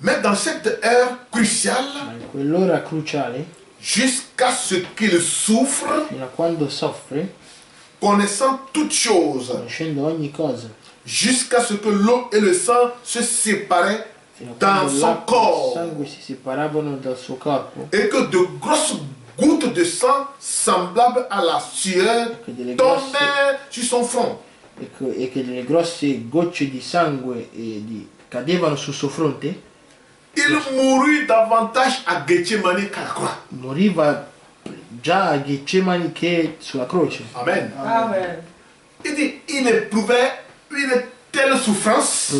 mais dans cette heure cruciale, ma in quell'ora cruciale, jusqu'à ce qu'il souffre, fino a quando soffre, connaissant toutes choses, conoscendo ogni cosa, jusqu'à ce que l'eau et le sang se séparaient fino a dans quando son l'acqua e il corps, sangue si separavano dal suo corpo, et que de grosses gouttes de sang semblables à la sueur che delle grosse, tombaient sur son front. e che delle grosse gocce di sangue cadevano sul suo fronte, Il mourut davantage à Gethsemane qu'à la croix. moriva già a Getsemani che sulla croce. Amen. Amen. Il dit, il éprouvait une telle souffrance,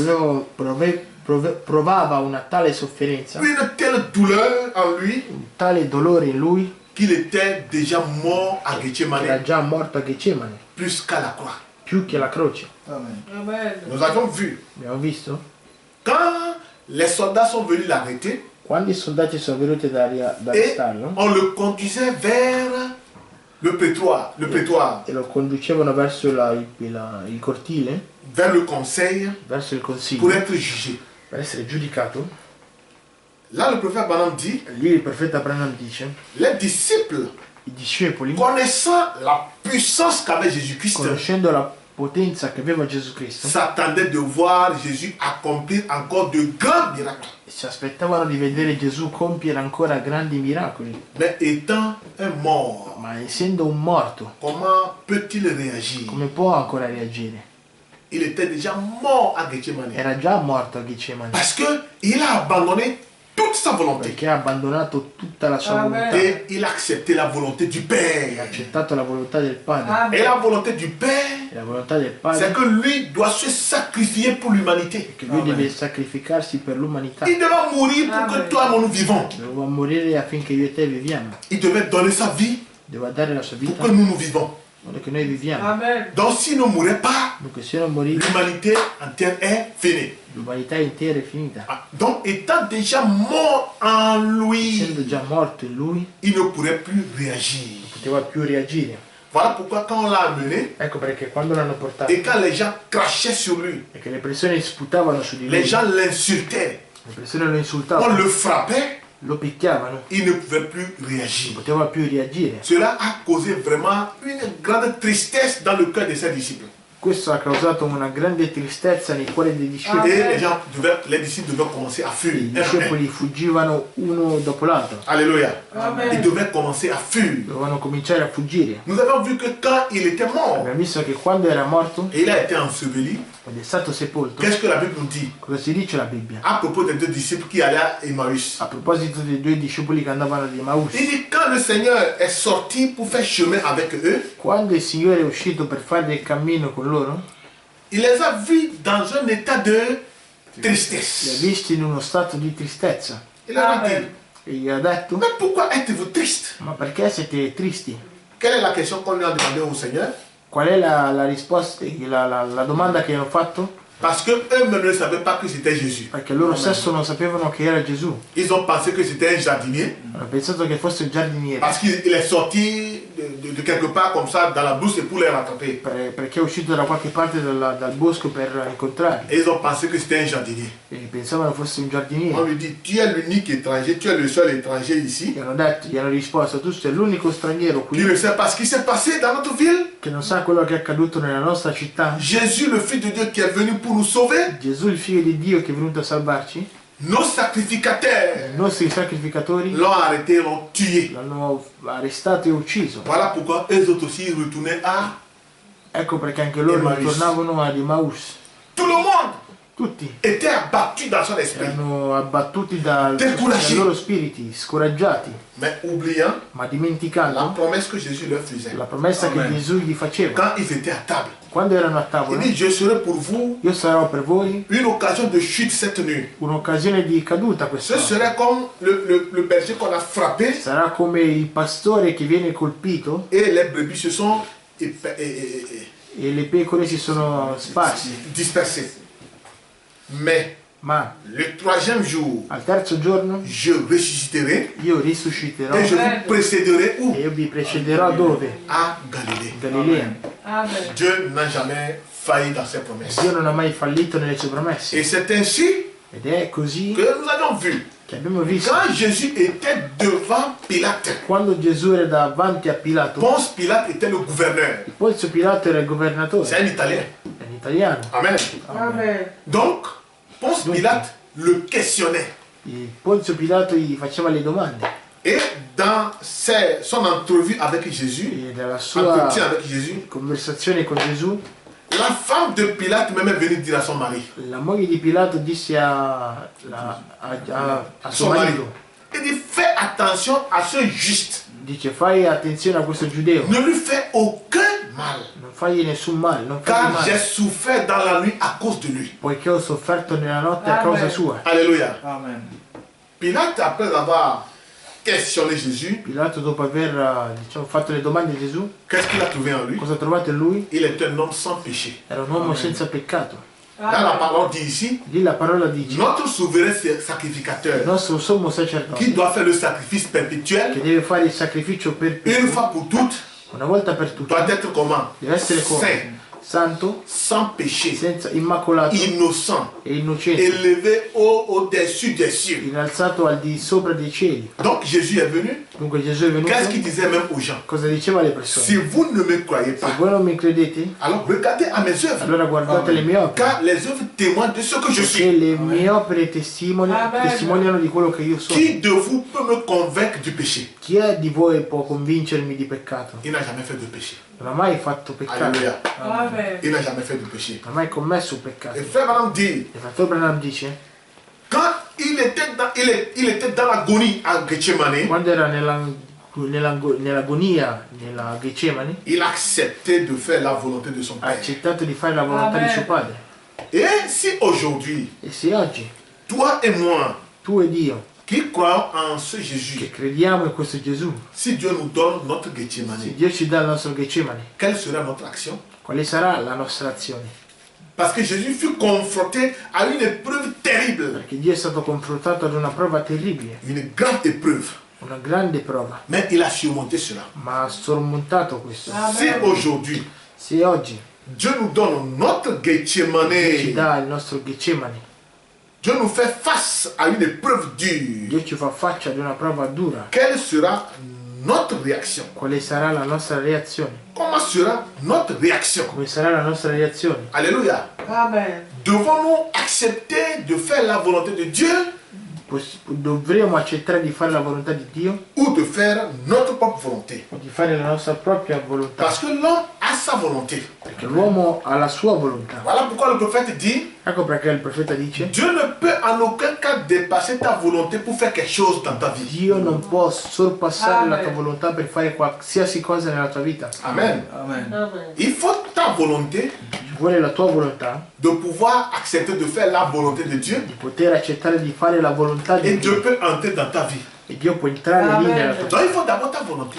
Provava una tale sofferenza, une telle douleur en lui, un tale dolore in lui, qu'il était déjà mort à che era Gethsemane già morto a Getsemani, plus qu'à la croix. più che alla croce. Amen. Nous avions vu, Abbiamo visto? quand les soldats sont venus l'arrêter, Quando i soldati sono venuti ad et arrestarlo on le conduisait vers le prétoire, e lo conducevano verso il cortile, vers le conseil, verso il pour consiglio, être jugé. per essere giudicato, Là, le prophète Branham dit, lì il profeta Branham dice, les disciples, i discepoli, connaissant la puissance qu'avait Jésus-Christ, conoscendo la potenza che aveva Gesù Cristo, s'attendaient de voir Jésus accomplir encore de grands miracles. si aspettavano di vedere Gesù compiere ancora grandi miracoli, Mais étant un mort, ma essendo un morto, comment peut-il réagir? come può ancora reagire? Il était déjà mort à Gethsemane. Era già morto a Getsemani, Parce qu'il a abandonné toute sa volonté. perché ha abbandonato tutta la sua Amen. volontà, Et il a accepté la volonté du ha Père. accettato la volontà del Padre. Amen. Et la volonté du Père, E la volontà del Padre c'est que lui doit se sacrifier pour l'humanité. che lui deve sacrificarsi per l'umanità, Il devait mourir pour que Amen. toi et moi nous vivons. doveva morire affinché io e te viviamo, Il devait donner sa vie doveva dare la sua pour vita que nous nous vivons. in modo che noi viviamo. Amen. Donc s'il ne mourait pas, Dunque se non moriva l'humanité entière est finie. l'umanità intera è finita. Ah, donc étant déjà mort en lui, Essendo già morto in lui, il ne pourrait plus réagir. non poteva più reagire. Voilà pourquoi quand on l'a amené, Ecco perché quando l'hanno portato et quand les gens crachaient sur lui, e che le persone sputavano su di lui, les gens l'insultaient, le persone lo on insultavano, le frappait, lo picchiavano, il ne pouvait plus non réagir. poteva più reagire. Cela a causé vraiment une grande tristesse dans le cœur de ses disciples. Questo ha causato una grande tristezza nei cuori dei discepoli. Et les disciples devaient commencer à I fuir. discepoli fuggivano uno dopo l'altro, Alléluia. Amen. Ils devaient commencer à fuir. dovevano cominciare a fuggire. Nous avons vu que quand il était mort Abbiamo visto che quando era morto et il a été enseveli, ed è stato sepolto, qu'est-ce que la Bible nous dit cosa si dice la Bibbia? à propos des deux disciples qui allaient à Emmaüs? A proposito dei due discepoli che andavano ad Emmaus, Il dit quand le Seigneur est sorti pour faire chemin avec eux, quando il Signore è uscito per fare il cammino con loro, il les a vus dans un état de li ha tristesse. visti in uno stato di tristezza Il leur a Amen. dit, e gli ha detto: mais pourquoi êtes-vous triste? ma perché siete tristi? Quelle est la question qu'on lui a demandé au Seigneur? Qual è la risposta, la domanda che hanno fatto? Parce que eux-mêmes ne savaient pas que c'était Jésus. Perché loro stesso non sapevano che era Gesù. Ils ont pensé que c'était un jardinier. Hanno pensato che fosse un giardiniere. Parce qu'il est sorti de quelque part comme ça dans la brousse pour les rattraper. Perché è uscito da qualche parte dal bosco per incontrarli. Et ils ont pensé que c'était un jardinier. E pensavano fosse un On giardiniere. lui dit, tu es l'unique étranger, tu es le seul étranger ici. Gli hanno risposto, tu sei l'unico straniero Tu qui ne sais pas ce qui s'est passé dans notre ville. che non sa quello che è accaduto nella nostra città. Jésus, le Fils de Dieu qui est venu pour nous sauver. Gesù, il figlio di Dio che è venuto a salvarci, Nos sacrificateurs i nostri sacrificatori l'ont arrêté, l'ont tué. l'hanno arrestato e ucciso. Voilà pourquoi eux autres aussi retournaient à Ecco perché anche loro Emmaus. ritornavano ad Emmaus. tout le monde. Tutti Était abattu dans son esprit. erano abbattuti dai Découragés. loro spiriti, scoraggiati, Mais oubliant ma la dimenticando promesse que Jésus leur faisait. la promessa che Amen. Gesù gli faceva. Quand ils étaient à table, Quando erano a il tavola, dit, je serai pour vous io sarò per voi une occasion de chute cette nuit. un'occasione di caduta questa Ce notte. serait comme le berger qu'on a frappé Sarà come il pastore che viene colpito et les brebis se sont e le pecore si sono sparse. dispersées. Mais Ma le troisième jour, al terzo giorno je ressusciterai io risusciterò et je vous précéderai où? e io vi precederò dove? À Galilée. In Galilea. Amen. Dieu n'a jamais failli dans ses promesses. Dio non ha mai fallito nelle sue promesse. Et c'est ainsi Ed è così que nous avons vu. che abbiamo visto Quand Jésus était devant Pilate, quando Gesù era davanti a Pilato. Ponce Pilate était le gouverneur. Ponzio Pilato era il C'est governatore, un Italien. è un italiano. Amen. Amen. Donc, Ponce Pilate le questionnait. E Ponzio Pilato gli faceva le domande Et dans son entrevue avec Jésus, e nella entretien sua avec Jésus, conversazione con Gesù la femme de Pilate même est venue dire à son mari. la moglie di Pilato disse a suo Son mari. marito, Il dit, fais attention à ce juste. dice fai attenzione a questo giudeo, Ne lui fais aucun mal. non fagli nessun male, non fagli Car j'ai male, souffert dans la nuit à cause de lui. poiché ho sofferto nella notte a Amen. causa sua. Alléluia. Amen. Pilate, après avoir questionné Jésus, Pilato, dopo aver diciamo, fatto le domande a Gesù, qu'est-ce qu'il a trouvé en lui? cosa ha trovato in lui? Il est un homme sans péché. Era un uomo senza peccato. Là, la parole dit ici, Lì la parola dice, notre souverain il sacrificateur nostro sommo qui sacerdote doit faire le sacrifice che perpétuel deve fare il sacrificio une perpetuo, fois pour toutes, una volta per tutte, doit être comment? deve essere come? Saint, Santo, sans péché, senza immacolato innocent, e innocente, élevé au-dessus des cieux. innalzato al di sopra dei cieli. Donc Jésus est venu. Dunque Gesù è venuto, Qu'est-ce qu'il disait même aux gens? cosa diceva alle Si persone? vous ne me croyez Se pas, voi non mi credete, alors regardez à mes œuvres. allora guardate le mie opere, Car les œuvres témoignent de ce que je perché suis. le mie opere testimoniano di quello che io sono. Qui de vous peut me convaincre du péché? Chi è di voi può convincermi di peccato? Il n'a jamais fait de péché. Non ha mai fatto peccato, Alléluia. Amen. Il n'a jamais fait de péché. non ha mai commesso un peccato. Et frère Branham dit, Il fratello Branham dice, quand il était dans l'agonie à Gethsemane, quando era nell'agonia, nella Getsemani, il a accepté de faire la volonté de son ha Père. accettato di fare la volontà di suo padre. Et si aujourd'hui, E se oggi toi et moi, tu ed io, qui croyons en ce che Jésus, crediamo in questo Gesù, si Dieu nous donne notre se Gethsemane, Dio ci dà il nostro Getsemani, quelle sera notre action? quale sarà la nostra azione? Parce que Jésus fut confronté à une épreuve terrible, Perché Dio è stato confrontato ad una prova terribile, une grande épreuve, una grande prova, mais il a surmonté cela. ma ha sormontato questo. Si aujourd'hui, Se oggi Dieu nous donne notre Dio ci Gethsemane, dà il nostro Getsemani, Dieu nous fait face à une épreuve dure, Dio ci fa faccia ad una prova dura, quelle sera notre réaction? quale sarà la nostra reazione? Comment sera notre réaction? Come sarà la nostra reazione? Alléluia. Amen. Devons-nous accepter de faire la volonté de Dieu Dovremo accettare di fare la volontà di Dio ou de faire notre propre volonté? o di fare la nostra propria volontà? Parce que l'homme a sa volonté. Perché l'uomo ha la sua volontà. Voilà pourquoi le prophète dit, Ecco perché il profeta dice, Dieu ne peut en aucun cas dépasser ta volonté pour faire quelque chose dans ta vie. Dio non può sorpassare la tua Amen. volontà per fare qualsiasi cosa nella tua vita. Amen. Amen. Il faut ta volonté Ci vuole la tua volontà de pouvoir accepter de faire la volonté de Dieu di poter accettare di fare la volontà di et Dieu Dio. peut entrer dans ta vie. E Dio può entrare lì Amen. nella tua vita. Donc il faut d'abord ta volonté.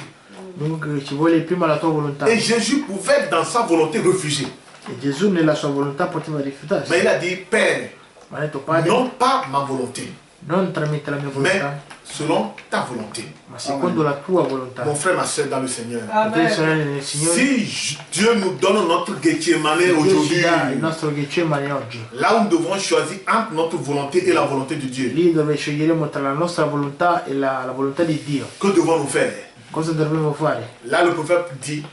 Dunque ci vuole prima la tua volontà. Et Jésus pouvait dans sa volonté refuser. E Gesù nella sua volontà poteva rifiutarsi. Mais il a dit, Père, Ma ha detto, Padre, non pas ma volonté, non tramite la mia mais volontà, selon ta volonté. ma secondo la tua volontà. Mon frère, ma soeur dans le Seigneur. Fratelli e sorelle nel Signore, Si Dieu nous donne notre Gethsemane Dio ci aujourd'hui, dà il nostro Getsemane oggi, là où nous devons choisir entre notre volonté et la volonté de Dieu, lì dove sceglieremo tra la nostra volontà e la volontà di Dio, que devons-nous faire? cosa dovremmo fare? Là, le prophète dit,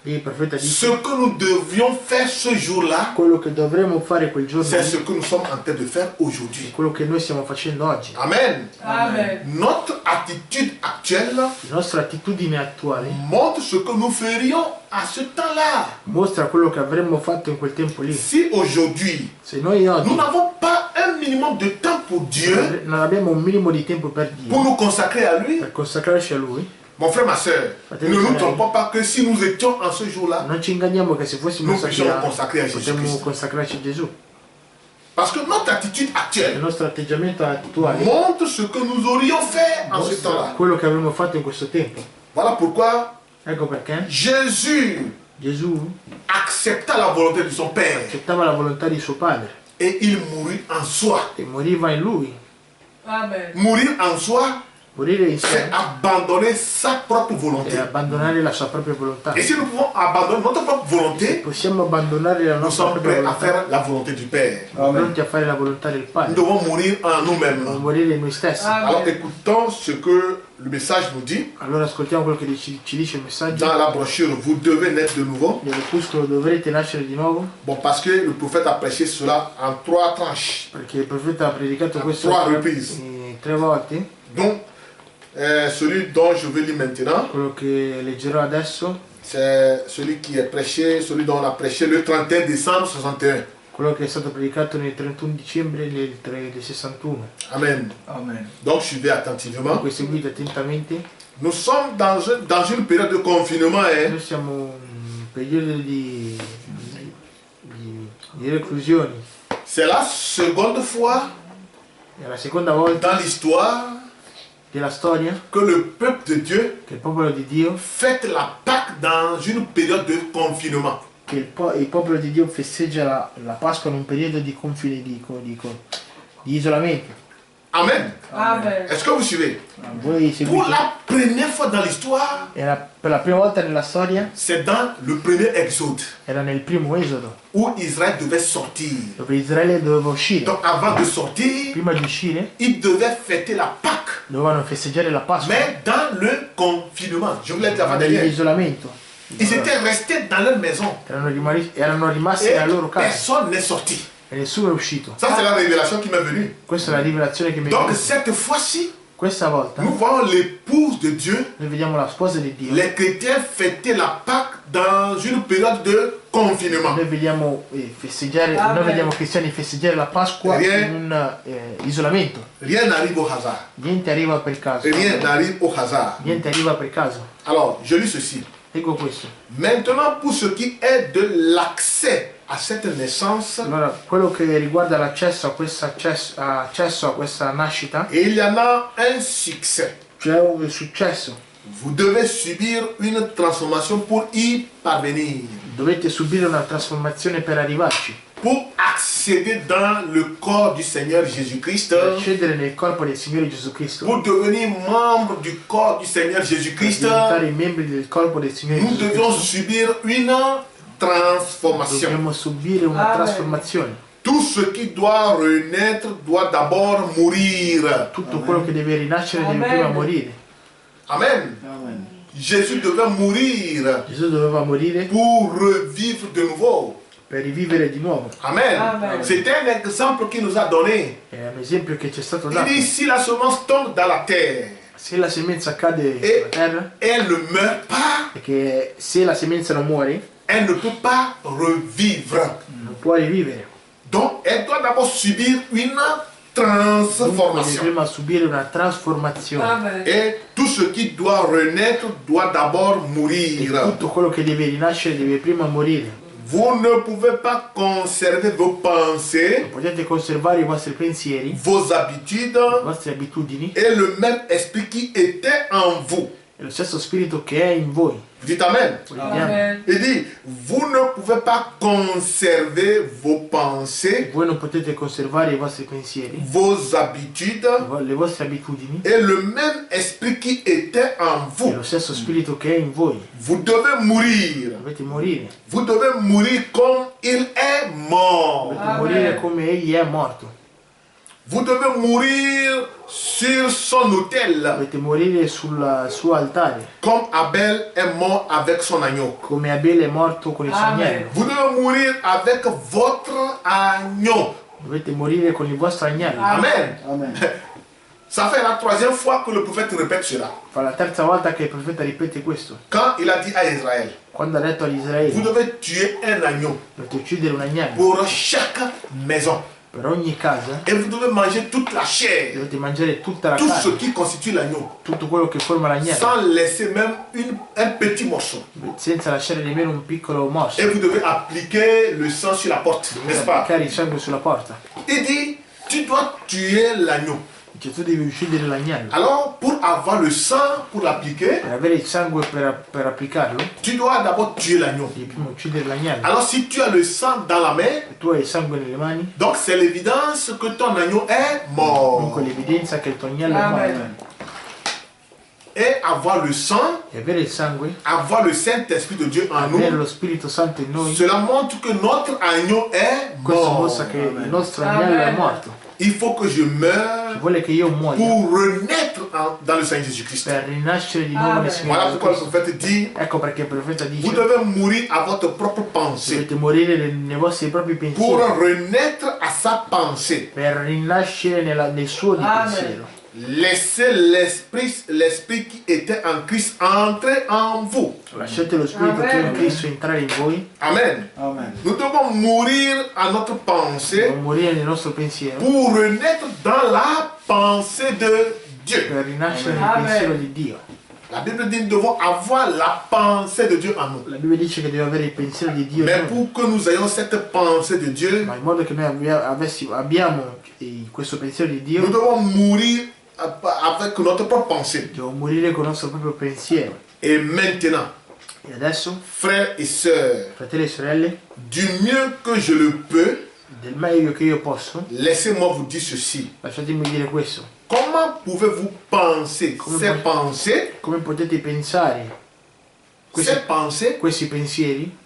Lì il profeta dice, ce que nous devions faire ce jour-là, quello che dovremmo fare quel giorno c'est lì, ce que nous sommes en train de faire aujourd'hui. quello che noi stiamo facendo oggi. Amen. Amen. Notre attitude actuelle La nostra attitudine attuale montre ce que nous ferions à ce temps-là. mostra quello che avremmo fatto in quel tempo lì. Si aujourd'hui, Se noi oggi nous n'avons pas un minimum de temps pour Dieu, non abbiamo un minimo di tempo per pour Dio, nous consacrer à lui, per consacrarci a Lui, mon frère, ma soeur, ne nous trompons pas que si nous étions en ce jour-là, non ci inganniamo che se fossimo nous stati puissions là, consacrer à potremmo Jésus-Christ. consacrarci a Gesù. Parce que notre attitude Il actuelle nostro atteggiamento attuale montre ce que nous aurions fait en ce mostra temps-là. quello che avremmo fatto in questo tempo. Voilà pourquoi Ecco perché Jésus Gesù accepta la volonté de son Père accettava la volontà di suo Padre et il mourut en soi. e moriva in Lui. Amen. Mourir en soi, Morire in c'est sé abandonner sa propre volonté. e abbandonare la sua propria volontà. Et si nous pouvons abandonner notre propre volonté, Possiamo abbandonare la nous nostra sommes propria prêts à volontà, faire la volonté du Père. siamo pronti a fare la volontà del Nous Padre, devons mourir en nous-mêmes. morire in noi stessi. Alors Amen. écoutons ce que le message nous dit. Allora ascoltiamo quello che ci dice il messaggio. Dans la brochure, vous devez naître de nouveau. Nell'opuscolo dovrete nascere di nuovo, Bon, parce que le prophète a prêché cela en 3 tranches. perché il profeta ha predicato questo Trois reprises. 3 volte. Donc, celui dont je vais lire maintenant, Quello che leggerò adesso, c'est celui qui est prêché, celui dont on a prêché le 31 décembre 61. quello che è stato predicato nel 31 dicembre del 61. Amen. Amen. Donc, suivez attentivement. Dunque seguite attentamente. Nous sommes dans une période de confinement. Hein. Noi siamo in un periodo di reclusioni. C'est la seconde fois È la seconda volta dans l'histoire della storia que le peuple de Dieu che il popolo di Dio, fête la Pâque dans une période de confinement. che il popolo di Dio festeggia la Pasqua in un periodo di confine, di isolamento. Amen. Amen. Est-ce que vous suivez? Voi Pour seguite? la première fois dans l'histoire, Per la prima volta nella storia c'est dans le premier Exode era nel primo Esodo, où Israël devait sortir. dove Israele doveva uscire. Donc avant de sortir, Prima di uscire ils devaient fêter la Pâque, dovevano festeggiare la Pasqua, mais dans le confinement. Je vous l'ai dit avant ma hier. nell'isolamento. Ils étaient restés dans leur maison Erano rimasti et nella loro casa personne n'est sorti. e nessuno è uscito. Ça, c'est la révélation qui m'est venue. Questa è la rivelazione che mi è Donc venuta. cette fois-ci, Questa volta nous voyons l'épouse de Dieu, noi vediamo la sposa di Dio. les chrétiens fêter la Pâque dans une période de confinement. Noi vediamo festeggiare, Amen. noi vediamo cristiani festeggiare la Pasqua Rien. in un isolamento. Rien n'arrive au hasard. Niente arriva per caso. Rien n'arrive au hasard. Niente arriva per caso. Alors, je lis ceci. Leggo questo. Maintenant, pour ce qui est de l'accès à cette naissance, Allora, quello che riguarda l'accesso a accesso a questa nascita, il y en a un succès. c'è un successo. Vous devez subir une transformation pour y parvenir. Dovete subire una trasformazione per arrivarci. Pour accéder dans le corps du Seigneur Jésus-Christ, Per accedere nel corpo del Signore Gesù Cristo. pour devenir membre du corps du Seigneur Per Jésus-Christ, diventare i membri del corpo del Signore nous Gesù devions Cristo. subir une transformation. Dobbiamo subire una Amen. trasformazione. Tout ce qui doit renaître doit d'abord mourir. Tutto quello che deve rinascere deve Amen. prima morire. Amen. Amen. Jésus devait mourir Gesù doveva morire pour revivre de nouveau. per rivivere di nuovo. Amen. Amen. C'est un exemple qu'il nous a donné. È un esempio che ci è stato Il dato. dit, si la semence tombe dans la terre Se la semenza cade e sulla terra, elle ne meurt pas, è che se la semenza non muore, elle ne peut pas revivre. non può rivivere. Donc, elle doit d'abord subir une Dunque deve transformation. prima subire una trasformazione. Amen. Et tout ce qui doit renaître doit d'abord E mourir. tutto quello che deve rinascere deve prima morire. Vous ne pouvez pas conserver vos pensées, Potete conservare i vostri pensieri, vos habitudes le vostre abitudini et le même esprit qui était en vous. e lo stesso spirito che è in voi. Dites Amen. Amen. Il dit, vous ne pouvez pas conserver vos pensées, Voi non potete conservare i vostri pensieri, vos habitudes le vostre abitudini et le même esprit qui était en e vous. lo stesso spirito che è in voi. Vous devez mourir. Dovete morire. Vous devez mourir comme il est mort. Dovete morire come egli è morto. Vous devez mourir sur son autel, Dovete morire sul suo altare, comme Abel est mort avec son agneau. come Abele è morto con il suo agnello. Vous devez mourir avec votre agneau. Dovete morire con il vostro agnello. Amen. Amen. Ça fait la troisième fois que le prophète répète cela. Fa la terza volta che il profeta ripete questo. Quand il a dit à Israël, Quando ha detto agli vous Israeli, devez tuer un agneau dovete uccidere un agnello pour chaque maison. per ogni casa, Et vous devez manger toute la chair, dovete mangiare tutta la tout ce carne, qui constitue l'agneau, tutto quello che forma l'agnello, sans laisser même un petit morceau. senza lasciare nemmeno un piccolo morso. Et vous devez appliquer le sang sur la porte, n'est-ce pas? Applicare il sangue sulla porta. Il dit, tu dois tuer l'agneau. Cioè tu devi uccidere l'agnello. Alors, pour avoir le sang, pour l'appliquer, Per avere il sangue per applicarlo, tu dois d'abord tuer l'agneau. devi prima uccidere l'agnello. Alors, si tu as le sang dans la main, E tu hai il sangue nelle mani, donc c'est l'évidence que ton agneau est mort. comunque l'evidenza che il tuo agnello è morto. Et avoir le sang, E avere il sangue, avoir le Saint-Esprit de Dieu en avere nous, lo Spirito Santo in noi, cela montre que notre agneau est questo mort. mostra che il nostro agnello è morto. Il faut que je meure Vuole che io muoia pour renaître dans le Seigneur Jésus-Christ. per rinascere di nuovo nel Signore Voilà Gesù pourquoi le Cristo. prophète dit, Ecco perché il profeta vous dice: devez mourir à votre propre pensée dovete morire nei vostri propri pour pensieri renaître à sa pensée. per rinascere nel suo di pensiero. Laissez l'esprit qui était en Christ entrer en vous. Lasciate lo Spirito che è in Cristo entrare in voi. Amen. Amen. Nous devons mourir à notre pensée Dobbiamo morire nel nostro pensiero pour renaître dans la pensée de Dieu. per rinascere nel pensiero di Dio. La Bible dit que nous devons avoir la pensée de Dieu en nous. La Bibbia dice che deve avere il pensiero di Dio in Mais noi, pour que nous ayons cette pensée de Dieu, ma in modo che noi abbiamo questo pensiero di nous Dio, devons mourir avec notre propre pensée. dobbiamo morire con il nostro proprio pensiero. Et maintenant, E adesso, frères et sœurs, fratelli e sorelle, du mieux que je le peux, del meglio che io posso, laissez-moi vous dire ceci. lasciatemi dire questo. Comment pouvez-vous penser ces pensées, Come potete pensare ces pensées, questi pensieri?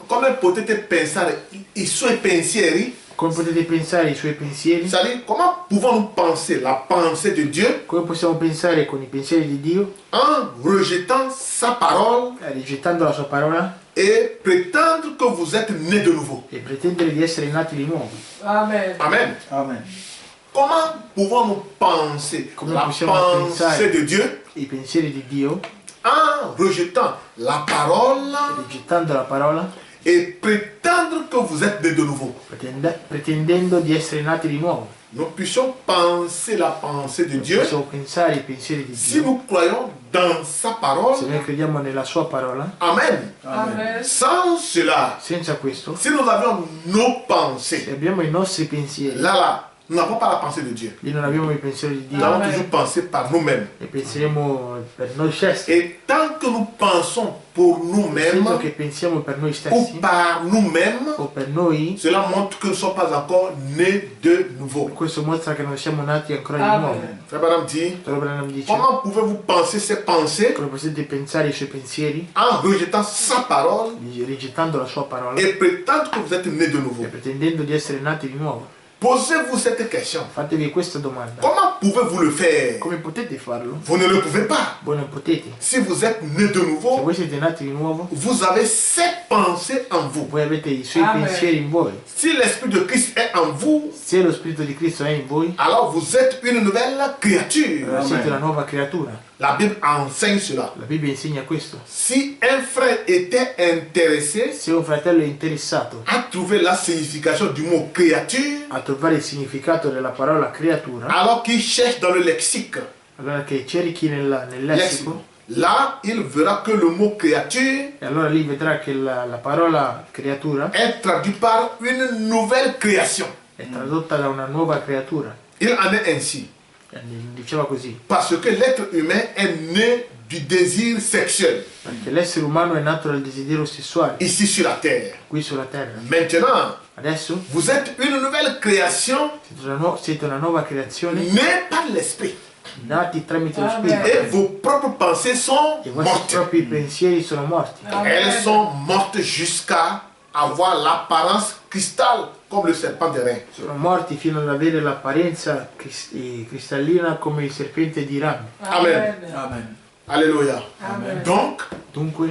come potete pensare i suoi pensieri? Come potete pensare i suoi pensieri? C'est-à-dire, comment pouvons-nous penser la pensée de Dieu Come possiamo pensare con i pensieri di Dio, en rejetant sa parole rigettando la sua parola et prétendre que vous êtes né de nouveau? e pretendere di essere nati di nuovo? Amen. Amen. Amen. Comment pouvons-nous penser Come la possiamo pensée pensare de Dieu i pensieri di Dio, en rejetant la parole rigettando la parola, et prétendre que vous êtes né de nouveau? pretendendo di essere nati di nuovo? Nous puissions penser la pensée de Dieu Possiamo pensare i pensieri di si Dio nous croyons dans sa parole. se noi crediamo nella sua parola. Amen. Amen. Sans cela, Senza questo, si nous avions nos se pensées, abbiamo i nostri pensieri, là, nous n'avons pas la pensée de Dieu. lì non abbiamo i pensieri di Nous Dio avons Amen. toujours pensé par nous-mêmes. e penseremo per noi stessi. Et tant que nous pensons pour nous-mêmes Essendo che pensiamo per noi ou stessi par nous-mêmes, o per noi, cela montre que nous ne sommes pas encore nés de nouveau. questo mostra che non siamo nati ancora di Amen. nuovo. Frère Branham dit, Fratello Branham dice: comment pouvez-vous penser ces pensées come potete pensare i suoi pensieri en rejetant sa parole rigettando la sua parola et prétendre que vous êtes nés de nouveau? e pretendendo di essere nati di nuovo? Posez-vous cette question. Fatevi questa domanda: Comment pouvez-vous le faire? come potete farlo? Vous ne le pouvez pas. Voi non potete. Si vous êtes né de Se nouveau, voi siete nati di nuovo, vous avez ces pensées en vous. voi avete i suoi Amen. pensieri in voi. Si l'Esprit de Christ est en vous, Se lo Spirito di Cristo è in voi, alors vous êtes une nouvelle créature. allora siete una nuova creatura. La Bible enseigne cela. La Bibbia insegna questo. Si un frère était intéressé Se un fratello è interessato à trouver la signification du mot créature, a trovare il significato della parola creatura, alors qu'il cherche dans le lexique, allora che cerchi nel lessico, là il verra que le mot créature e allora lì vedrà che la parola creatura est traduit par une nouvelle création. è tradotta da una nuova creatura. Il en est ainsi. Diceva così: Parce que l'être humain est né du désir sexuel Perché l'essere umano è nato dal desiderio sessuale ici sur la terre. qui sulla terra. Maintenant, Adesso vous êtes une nouvelle création siete una nuova creazione née par l'esprit. nati tramite lo Amen. Spirito. Et vos propres pensées sont I vostri mortes. propri pensieri sono morti. Elles sont mortes jusqu'à avoir l'apparence cristal comme le serpent d'airain. Sono morti fino ad avere l'apparenza cristallina come il serpente di rame. Amen. Amen. Alléluia. Amen. Donc, Dunque,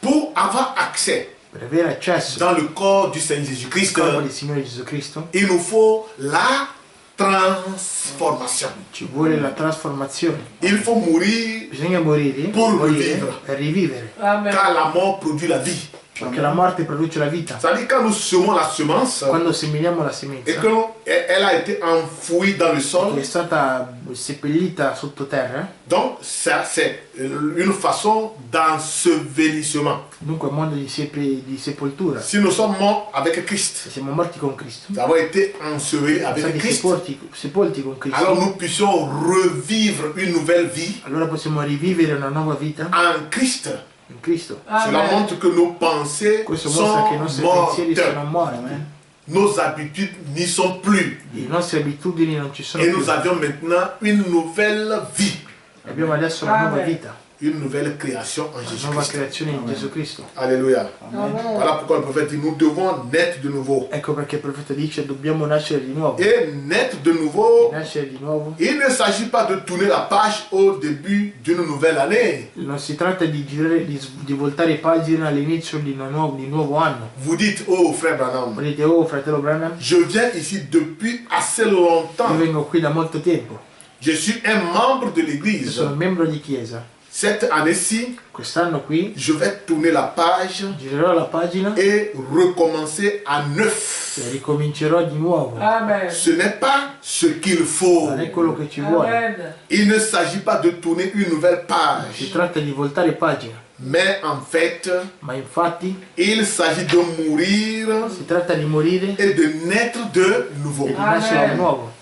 pour avoir accès per avere accesso dans le corps du Seigneur al Jésus-Christ, corpo del Signore Gesù Cristo il nous faut la transformation. ci vuole la trasformazione. Il faut mourir Bisogna morire, Pour morire rivivere. per rivivere, Amen. car la mort produit la vie. perché la morte produce la vita. C'est-à-dire quand nous semons la semence Quando seminiamo la et semenza, que elle a été enfouie dans le che sol, è stata seppellita sottoterra, donc ça c'est une façon d'ensevelissement. dunque è un mondo di sepoltura. Si nous sommes morts avec Christ, Siamo morti con Cristo, nous avons été ensevelis siamo avec stati Christ, sepolti con Cristo. alors nous puissions revivre une nouvelle vie Allora possiamo rivivere una nuova vita en Christ. in Cristo. Cela Amen. montre que nos pensées Questo mostra che i sont nostri pensieri sono mortes. morti, Nos habitudes n'y sont plus. le nostre abitudini non ci sono Et più. nous avions maintenant une nouvelle vie, Abbiamo adesso una nuova Amen. vita, une nouvelle création en una nuova Jésus-Christ. creazione in Gesù Cristo. Alléluia. Amen. Voilà pourquoi le prophète dit nous devons naître de nouveau. Ecco perché il profeta dice dobbiamo nascere di nuovo. Et naître de nouveau, Nascere di nuovo il ne s'agit pas de tourner la page au début d'une nouvelle année. non si tratta di girare, di voltare pagina all'inizio di un nuovo anno. Vous dites, oh frère Branham, Voi dite, oh fratello Branham, je viens ici depuis assez io longtemps. vengo qui da molto tempo, Je suis un membre de io l'église. sono membro di chiesa. Cette année-ci, Quest'anno qui je vais tourner la page girerò la pagina et recommencer à neuf. e ricomincerò di nuovo. Amen. Ce n'est pas ce qu'il faut. Non è quello che ci vuole. Amen. Il ne s'agit pas de tourner une nouvelle Si page, tratta di voltare pagina, mais en fait, ma infatti il s'agit de mourir si tratta di morire et de naître de nouveau. e di nascere di nuovo.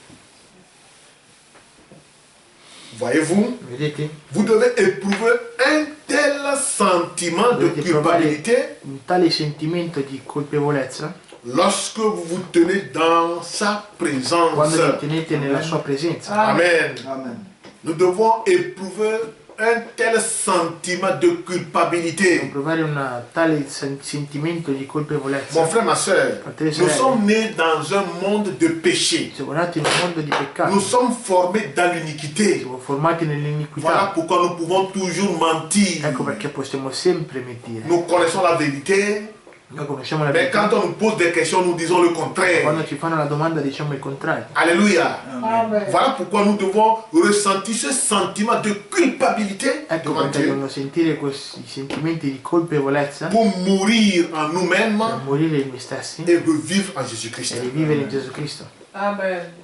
Voyez-vous, Vedete? vous devez éprouver un tel sentiment de Dovete provare culpabilité un tale sentimento di colpevolezza lorsque vous vous tenez dans sa présence. quando vi tenete nella sua presenza. Amen. Amen. Nous devons éprouver un tel sentiment de Devo culpabilité. provare un tale sentimento di Mon colpevolezza. frère, ma soeur, Fratelli e nous sorelle. sommes nés dans un monde de péché. Siamo nati in un mondo di Nous peccato, sommes formés dans l'iniquité. siamo formati Voilà nell'iniquità. pourquoi nous pouvons toujours mentir. Ecco perché possiamo sempre mentire. Nous connaissons la vérité, Noi conosciamo la mais quand verità, on nous pose des questions, nous disons le contraire. quando ci fanno una domanda diciamo il contrario. Alléluia. Amen. Voilà pourquoi nous devons ressentir ce sentiment de culpabilité Ecco devant perché Dieu dobbiamo sentire questi sentimenti di colpevolezza pour mourir en per nous-mêmes morire in noi stessi et revivre en e Jésus-Christ. rivivere in Gesù Cristo. Amen.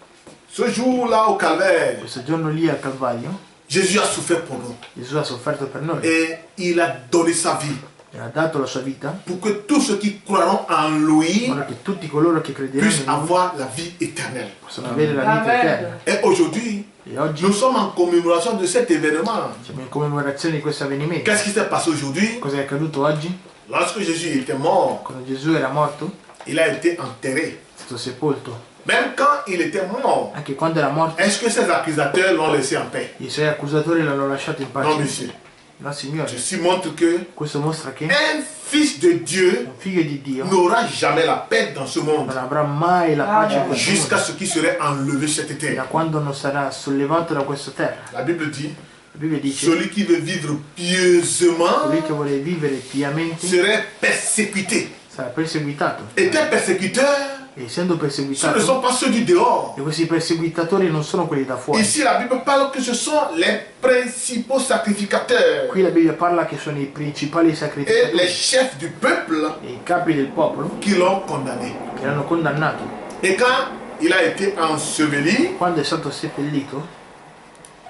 Ce jour-là au calvaire, Questo giorno lì al Calvario Jésus a souffert pour nous Gesù ha sofferto per noi et il a donné sa vie e ha dato la sua vita pour que tous ceux qui croiront en lui in modo che tutti coloro che crederanno puissent in lui avoir la vie éternelle. possono avere la vita Amen. eterna. Et aujourd'hui, E oggi nous sommes en commémoration de cet événement. siamo in commemorazione di questo avvenimento. Qu'est-ce qui s'est passé aujourd'hui? Cosa è accaduto oggi? Lorsque Jésus était mort, Quando Gesù era morto, il a été enterré. è stato sepolto. Même quand il était mort, Anche quando era morto, est-ce que ses accusateurs l'ont laissé en paix? i suoi accusatori l'hanno lasciato in Non, pace. monsieur. No, Signore. Ceci montre que Questo mostra che un fils de Dieu un figlio di Dio n'aura jamais la paix dans ce monde non avrà mai la pace in questo jusqu'à mondo, ce qu'il serait enlevé cette da terre. quando non sarà sollevato da questa terra. La Bible dit, La Bibbia dice: celui qui veut vivre pieusement colui che vuole vivere piamente serait persécuté. sarà perseguitato. Et tes persécuteurs, E essendo ce ne perseguitato, sont pas ceux du dehors. e questi perseguitatori non sono quelli da fuori. Ici, la Bible parle que ce sont les principaux sacrificateurs Qui la Bibbia parla che sono i principali et les sacrificatori chefs du peuple e i capi del popolo qui l'ont condamné. che l'hanno condannato. Et quand il a été enseveli, Quando è stato seppellito,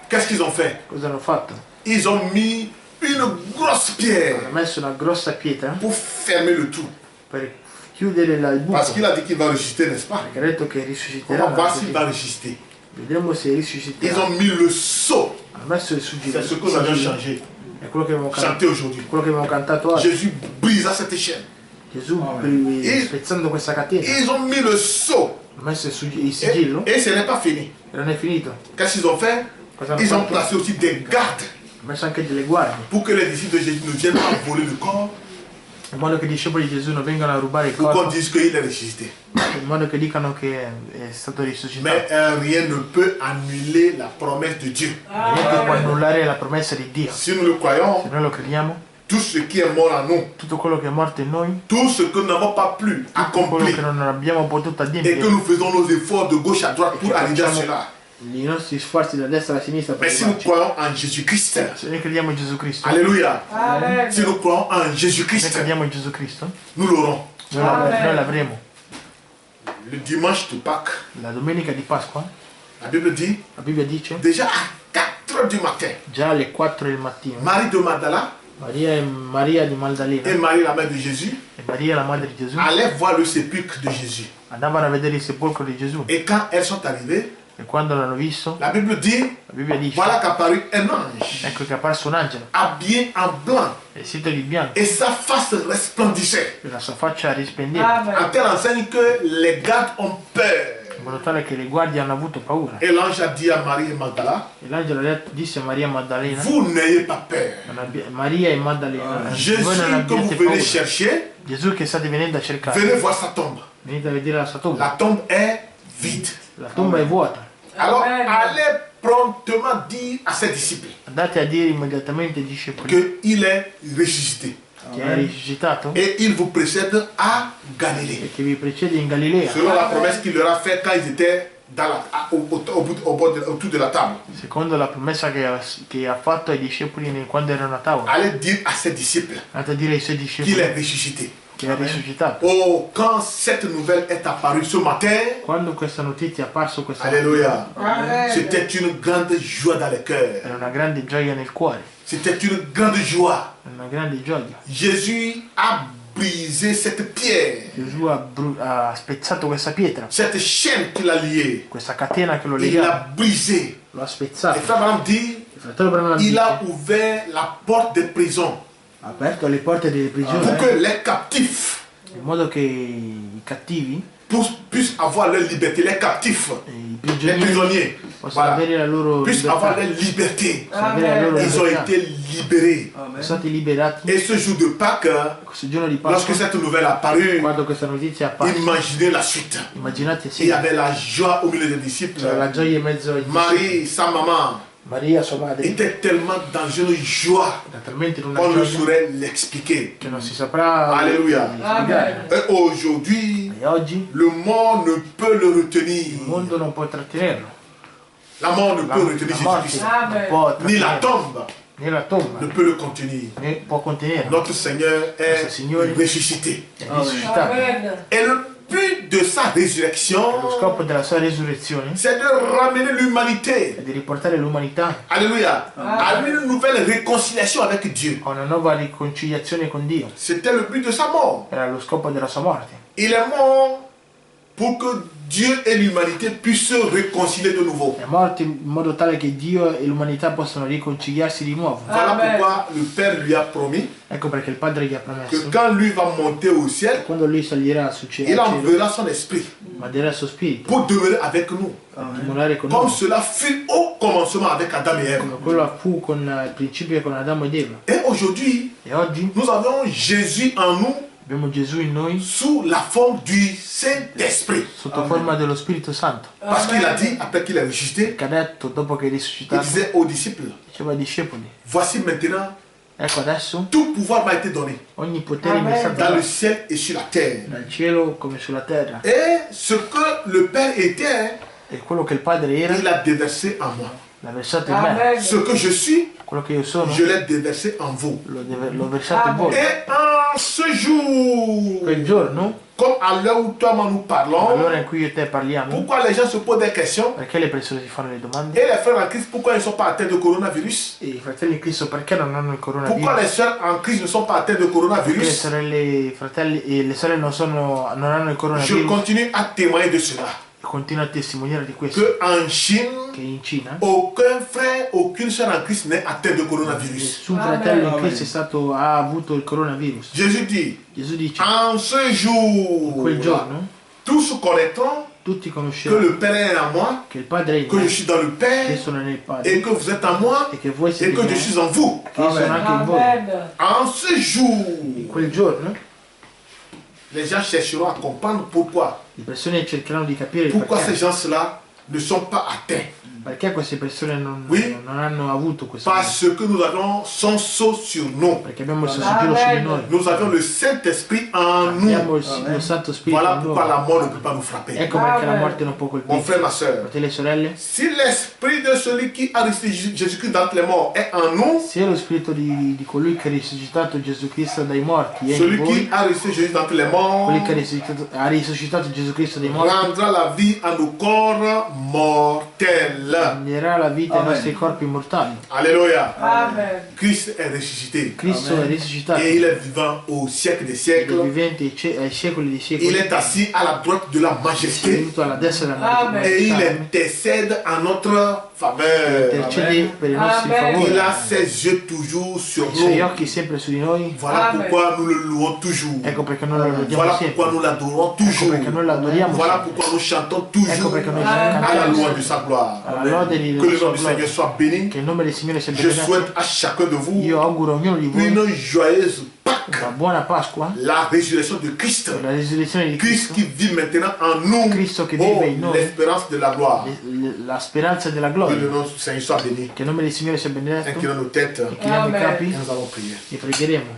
qu'est-ce qu'ils ont fait? cosa hanno fatto? Ils ont mis une grosse pierre Hanno messo una grossa pietra pour fermer le tout. per chiudere il buco. Parce qu'il a dit qu'il va ressusciter, n'est-ce pas? Perché ha detto che On va risusciterà. voir s'il va ressusciter. Vedremo se Ils risusciterà. ont mis le sceau. Hanno messo il C'est ce que nous avions sigillo. changé. È quello che abbiamo chanté aujourd'hui. quello che abbiamo cantato oggi. Jésus brisa cette chaîne. Gesù, E- spezzando questa catena, Ils ont mis le sceau. ha messo il sigillo Et ce n'est pas fini. e non è finito. Qu'est-ce qu'ils ont fait? Cosa hanno Ils ont fatto? placé aussi des gardes Ha messo anche delle guardie, pour que les disciples de Jésus ne viennent pas voler le corps, in modo che i discepoli di Gesù non vengano a rubare il pour qu'on corpo, dise qu'il est ressuscité. in modo che dicano che è stato risuscitato. Mais rien ne peut annuler la promesse de Dieu. Niente può annullare la promessa di Dio. Si nous le croyons, Se noi lo crediamo, tout ce qui est mort en nous, tutto quello che è morto in noi, tout ce que nous n'avons pas pu tutto quello accomplir che non abbiamo potuto et que adempiere, nous faisons nos efforts de gauche à droite pour arriver à cela. i nostri sforzi da destra alla sinistra per Mais si nous arrivarci. croyons en Jésus-Christ, Se noi crediamo in Gesù Cristo, alléluia, si nous croyons en se noi Jésus-Christ, crediamo in Gesù Cristo, nous l'aurons. noi l'avremo. Le dimanche de Pâques, La domenica di Pasqua, la Bible dit, la Bibbia dice, déjà à 4 heures du matin, già alle 4 del mattino, Marie de Magdala Maria di Maddalena et Marie, la mère de Jésus, e Maria, la madre di Gesù, allaient voir le sépulcre de Jésus. andavano a vedere il sepolcro di Gesù Et quand elles sont arrivées, e quando l'hanno visto, la Bible dit, la Bibbia dice, voilà qu'apparut un ange, ecco che è apparso un angelo, habillé en blanc, vestito di bianco, et sa face resplendissait, e la sua faccia risplendeva, en telle enseigne que les gardes ont peur. in modo tale che le guardie hanno avuto paura. Et l'ange a dit à Marie et Magdala, E l'angelo disse a Maria Maddalena, vous n'ayez pas peur. Maria e Maddalena, Jésus voi non que vous abbiate venez paura. chercher, Gesù che state venendo a cercare, venez voir sa tombe. venite a vedere la sua tomba. La tombe est vide. La tomba è vuota. Alors, allez promptement dire à ses disciples Andate a dire immediatamente ai discepoli qu'il est ressuscité. che è risuscitato Et il vous précède à Galilée. e che vi precede in Galilea, Selon la promesse qu'il leur a faite quand ils étaient dans autour de la table. secondo la promessa che ha fatto ai discepoli quando erano a tavola. Allez dire à ses disciples Andate a dire ai suoi qu'il discepoli est ressuscité. che è risuscitato. Oh, quand cette nouvelle est apparue ce matin, Quando questa notizia è apparsa questa alléluia, c'était une grande joie dans le cœur. era una grande gioia nel cuore, C'était une grande joie. una grande gioia. Jésus a brisé cette pierre, Gesù ha spezzato questa pietra, cette chaîne qui l'a liée. questa catena che lo Il legava, l'a brisée. lo ha Et spezzato. frère Branham dit, Il fratello Branham il dice, a ouvert la porte des prisons ha aperto le porte delle prigioni pour que les captifs in modo che i cattivi, puissent avoir leur liberté. Les captifs, i les prigionieri prisonniers, possono voilà, avere la loro puissent libertà, avoir leur liberté. possono avere la loro Ils ont libertà. été libérés. Sono stati liberati. Et ce jour de Pâques, Questo giorno di lorsque Pasqua, cette nouvelle est apparue, quando questa notizia è apparsa, imaginez la suite. immaginate Il y sì, avait la joie au milieu des disciples. c'era la gioia in mezzo ai discepoli. Marie, sa maman, Maria, sua madre, était tellement dans une joie era talmente in una qu'on ne gioia saurait l'expliquer. che non si saprà Alléluia. spiegare. Et aujourd'hui, E oggi le monde ne peut le il retenir. mondo non può trattenerlo. La mort ne La, peut retenir la morte Jésus-Christ. non può Ni la trattenerlo, tombe né la tomba ne peut le contenir. né può contenerlo. Notre Seigneur est Nostro Signore ressuscité. È risuscitato. Et le but de sa résurrection, Lo scopo della sua resurrezione c'est de ramener l'humanité, è di riportare l'umanità alléluia, à une nouvelle réconciliation avec Dieu. a una nuova riconciliazione con Dio. C'était le but de sa mort. Era lo scopo della sua morte. Il est mort pour que Dieu et l'humanité puissent se réconcilier de nouveau. È morto in modo tale che Dio e l'umanità possano riconciliarsi di nuovo. Voilà pourquoi le Père lui a promis Ecco perché il Padre gli ha que promesso quand lui va monter au ciel, quando lui salirà sul il cielo, enverra son esprit manderà il suo spirito pour demeurer avec nous. per dimorare con Comme noi, cela fut au commencement avec Adam et Ève. come quello fu con il principio con Adamo ed Eva. Et aujourd'hui, E oggi nous avons Jésus en nous abbiamo Gesù in noi sous la forme du Saint-Esprit. sotto forma dello Spirito Santo, Parce qu'il a dit, après qu'il est ressuscité, che ha detto dopo che è il risuscitato, disait aux disciples, diceva ai discepoli, voici maintenant, ecco adesso tout pouvoir m'a été donné ogni potere mi è stato dans le dato ciel et sur la terre. dal cielo come sulla terra, Et ce que le Père était, e quello che il Padre era il a déversé en moi. l'ha versato in me, Ce que je suis, quello che io sono je l'ai déversé en vous. l'ho versato in voi. Et en ce jour, Quel giorno, comme à l'heure où toi et moi nous parlons, all'ora in cui io e te parliamo, pourquoi les gens se posent des questions? perché le persone si fanno le domande? Et les frères en Christ, pourquoi ils ne sont pas atteints de coronavirus? E i fratelli in Cristo perché non hanno il Pourquoi coronavirus? les sœurs en Christ ne sont pas atteints de Perché le coronavirus? sorelle, i fratelli e le sorelle non hanno il Je coronavirus? continue à témoigner de cela. continua a testimoniare di questo, qu'en Chine, che in Cina aucun frère, aucune soeur en Christ n'est atteint de coronavirus. nessun fratello in Cristo ha avuto il coronavirus. Jésus dit, Gesù dice, en ce jour, quel giorno tous connaîtront tutti que conosceranno le Père est en moi, che il Padre è in que je me, suis dans le Père, che sono nel Padre et que vous êtes en moi, e che voi et siete que in je me, suis en vous. che io sono anche in voi. En ce jour, Quel giorno les gens chercheront à comprendre pourquoi. le persone cercheranno di capire il Pourquoi ces perché. gens-là ne sont pas atteints. Perché queste persone non hanno avuto questo? Parce que nous avons son sceau sur nous. Perché abbiamo il suo sigillo su di noi. Nous avons le Saint-Esprit en nous. Abbiamo lo Santo Spirito Voilà in pourquoi noi. la mort ne peut pas nous frapper. Ecco perché la morte non può Mon frère, colpirci. ma soeur, Fratelli e sorelle, si l'Esprit de celui qui a ressuscité Jésus-Christ d'entre les morts est en nous, se lo spirito di colui che ha risuscitato Gesù Cristo dai morti è in celui voi, qui a ressuscité Jésus d'entre les morts colui che ha risuscitato Gesù Cristo dai morti, rendra la vie à nos corps mortels. renderà la vita ai nostri corpi mortali. Alléluia. Amen. Christ est ressuscité Cristo è risuscitato, et il est vivant au siècle des ed è siècles. vivente ai secoli dei Il secoli, est assis à la droite de la è majesté seduto alla destra della Amen. et il majestà, intercède en notre faveur. intercede per i nostri Amen. Il favori, a ses yeux toujours sur i suoi nous. occhi sempre su di noi. Voilà Amen. pourquoi nous le louons toujours. Ecco perché noi lo lodiamo Voilà sempre, pourquoi nous l'adorons ecco toujours. perché noi lo adoriamo Voilà sempre, pourquoi nous chantons ecco toujours perché noi Amen. à la cantiamo louange de sempre. sa gloire. Alla lode di Que le nom sua du gloria. Seigneur soit béni. Che il nome del Signore sia Je benedetto. souhaite à chacun de vous Io auguro a ognuno di voi une joyeuse Pâques, una buona Pasqua, la résurrection de Christ. la risurrezione di Christ Cristo, qui vit maintenant en nous. Cristo che Oh, vive in noi, l'espérance de la gloire. la speranza della Que gloria. le nom du Seigneur soit béni. Che il nome del Signore sia benedetto. Inclinons nos têtes Chiniamo i Amen. capi et nous allons prier. e pregheremo.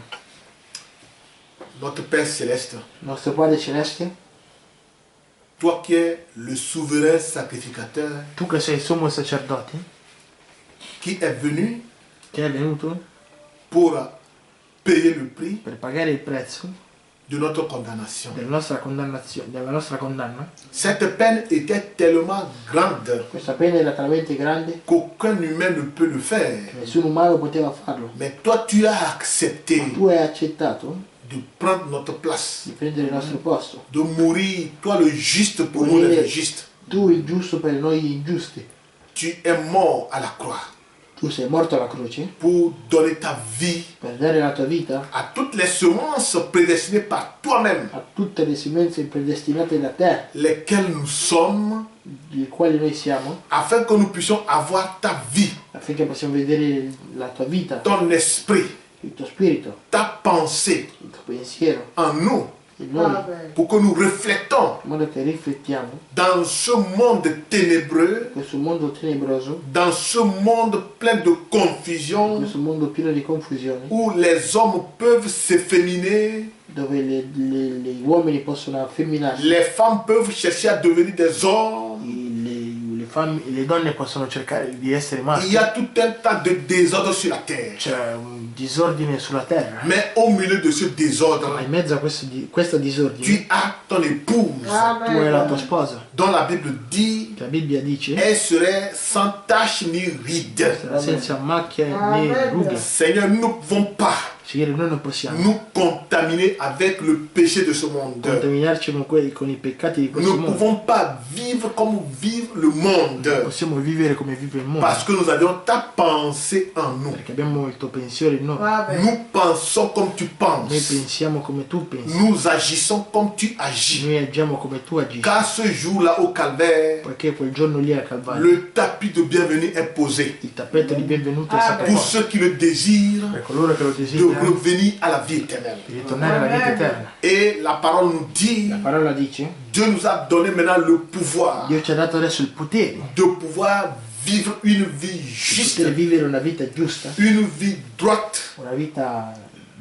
Notre Père céleste, Nostro Padre Celeste, toi qui es le souverain sacrificateur, tu che sei il sommo sacerdote, qui est venu che è venuto pour payer le prix per pagare il prezzo de notre condamnation. della nostra condanna, Cette peine était tellement grande questa pena era talmente grande qu'aucun humain ne peut le che faire. nessun umano poteva farlo. Mais toi, tu as accepté Tu hai accettato de prendre notre place, di prendere il nostro posto. de mourir, toi le juste pour nous les injustes. Tu il giusto per noi ingiusti. Tu es mort à la croix Tu sei morto alla croce pour donner ta vie per dare la tua vita à toutes les semences prédestinées par toi-même, a tutte le semenze predestinate da te, lesquelles nous sommes, di quali noi siamo, afin que nous puissions avoir ta vie, affinché possiamo vedere la tua vita, ton esprit, il tuo spirito, ta pensée il tuo pensiero en nous, in noi, pour que nous reflétons in modo che riflettiamo dans ce monde ténébreux, questo mondo tenebroso, dans ce monde plein de confusion, questo mondo pieno di confusione, où les hommes peuvent s'efféminer, dove gli uomini possono affemminarsi, les femmes peuvent chercher à devenir des hommes. le donne possono cercare di essere Il maschi. y a tout un tas de désordre sur la terre. C'è un disordine sulla terra. Mais au milieu de ce désordre, Ma in mezzo a questo disordine, tu as ton épouse, tu hai la tua sposa, dont la Bible dit che la Bibbia dice elle serait sans tache ni ride. sarà senza macchia né rughe. Seigneur, nous ne pouvons pas Signore, noi non possiamo nous contaminer avec le péché de ce monde. contaminarci con i peccati di questo Nous ne mondo. pouvons pas vivre comme vive le monde. Possiamo vivere come vive il mondo, Parce que nous avions ta pensée en nous. perché abbiamo il tuo pensiero in noi. Nous pensons comme tu Noi penses. pensiamo come tu pensi, Nous agissons comme tu agis. noi agiamo come tu agisci. Car ce jour-là au calvaire, Perché quel giorno lì al Calvario le tapis de bienvenue est posé. il tappeto di benvenuto è stato Pour posto ceux qui le désirent, per coloro che lo de desiderano revenir à la vie éternelle. di ritornare alla vita eterna. Et la parole nous dit, La parola dice: Dieu nous a donné maintenant le pouvoir Dio ci ha dato adesso il potere de pouvoir vivere une vie di juste, poter vivere una vita giusta, une vie droite, una vita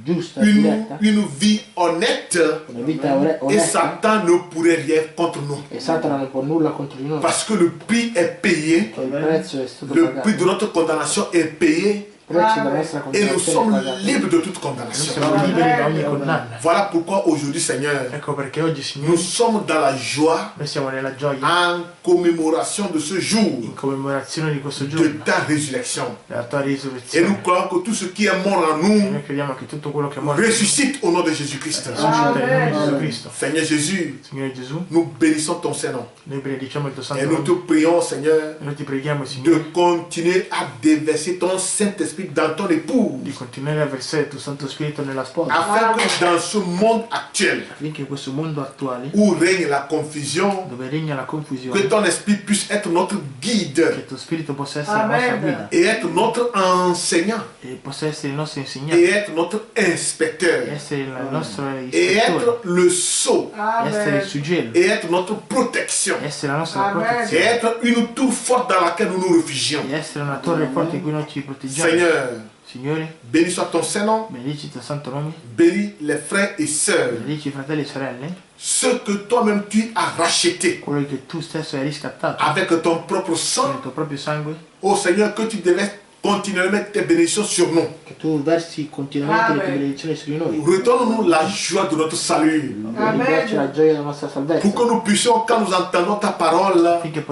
giusta, diretta, une vie honnête. una vita Et onesta, Satan ne pourrait rien contre nous. e Satana non può nulla contro di noi. Parce que le prix est payé, Il prezzo è stato le prix pagato, de notre condamnation est payé. il prezzi dalla nostra Et nous condannazione sommes pagati. libres de toute Noi condamnation. siamo liberi da ogni condanna. Voilà pourquoi aujourd'hui, Seigneur, Ecco perché oggi, nous Signore, sommes dans la joie noi siamo nella gioia en commémoration de ce jour in commemorazione di questo de giorno, ta résurrection. della tua Et nous risurrezione. croyons que tout ce qui est mort en E nous noi crediamo che tutto quello che è morto ressuscite au nom de Jésus-Christ. risuscita nel nome di Gesù Cristo. Seigneur Jésus, Signore Gesù, nous bénissons ton Saint-Nom. noi benediciamo il tuo Et santo nous te nome. prions, Seigneur, E noi ti preghiamo, Signore, de continuer à déverser ton Saint-Esprit dans ton épouse. di continuare a versare il tuo Santo Spirito nella sposa, Afin que dans ce monde actuel affinché in questo mondo attuale, où règne la confusion, dove regna la que confusione, ton esprit puisse être notre guide che il tuo Spirito possa essere la nostra guida et être notre enseignant e possa essere il nostro et insegnante, être notre inspecteur essere il nostro et ispettore, être le sceau essere il suggello, et être notre protection essere la nostra et protezione, être une tour forte dans laquelle nous nous réfugions. e essere una torre forte in cui noi ci proteggiamo. Seigneur, Signore, béni soit ton Saint-Nom, benedici il tuo santo nome, bénis les frères et sœurs, benedici i fratelli e sorelle, ceux que toi-même tu as rachetés quello che tu stesso hai riscattato avec ton propre con sang. il tuo proprio sangue, Ô Seigneur, que tu devais continuellement mettre tes bénédictions sur nous. che tu versi continuamente le tue benedizioni su di noi, Redonne-nous la joie de notre salut. ridarci la gioia della nostra salvezza, Pour que nous puissions, quand nous entendons ta parole, affinché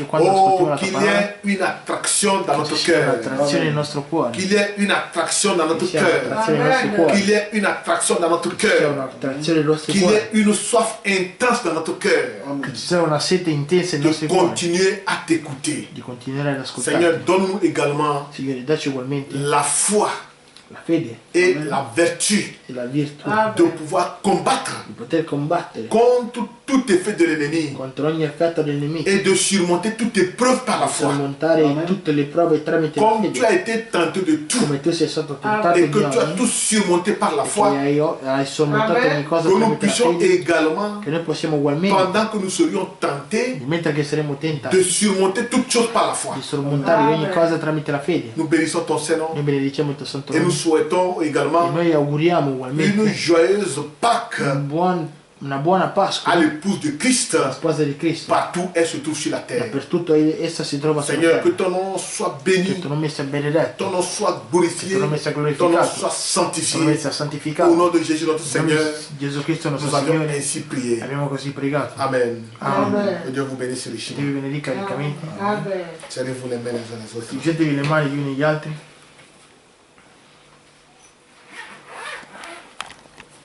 quando ascoltiamo la tua qu'il y parola, ait une attraction dans che notre ci sia cœur. un'attrazione nel nostro cuore, Qu'il y ait une attraction dans che notre ci sia cœur. un'attrazione nel nostro cuore, Qu'il y ait une attraction dans notre che ci sia cœur. un'attrazione nel nostro Qu'il y cuore, ait une soif intense dans notre cœur. che ci sia una sete intensa nei De nostri cuori, continuer à t'écouter. di continuare ad ascoltare. Seigneur, donne-nous également Signore, dacci ugualmente la foi la fede et la vertu e la virtù de pouvoir combattre di poter combattere contre tout effet de l'ennemi contro ogni effetto del nemico et de surmonter toute épreuve par la e foi. sormontare tutte le prove tramite la Comme tu as fede, été tenté de tout come tu sei stato tentato et di que tu as ogni, tout surmonté par la e foi, che hai sormontato ogni cosa que nous tramite la puissions fede, également, che noi possiamo ugualmente, pendant que nous serions tentés, mentre che saremo de tentati, surmonter toutes choses par la foi. di sormontare ogni cosa tramite la fede. Nous bénissons ton Saint-Nom Noi benediciamo il tuo santo et nous nome souhaitons e également noi auguriamo une ugualmente joyeuse Pâques una buona Pasqua à l'épouse de Christ alla sposa di Cristo. partout elle se trouve sur la terre. Dappertutto essa si trova sulla Seigneur, que terra. ton nom soit Che béni, il tuo nome sia benedetto, ton nom soit glorifié, che il tuo nome sia ton nom glorificato, soit che il tuo nome sanctifié. sia Au santificato. nom de Jésus notre Nel nome Seigneur, di Gesù Cristo nous nostro avions Signore, ainsi prié. abbiamo così pregato. Amen. Amen. Que Dieu vous bénisse Dio richement. vi benedica riccamente. Serrez-vous les mains les uns les autres. Stringetevi le mani gli uni gli altri.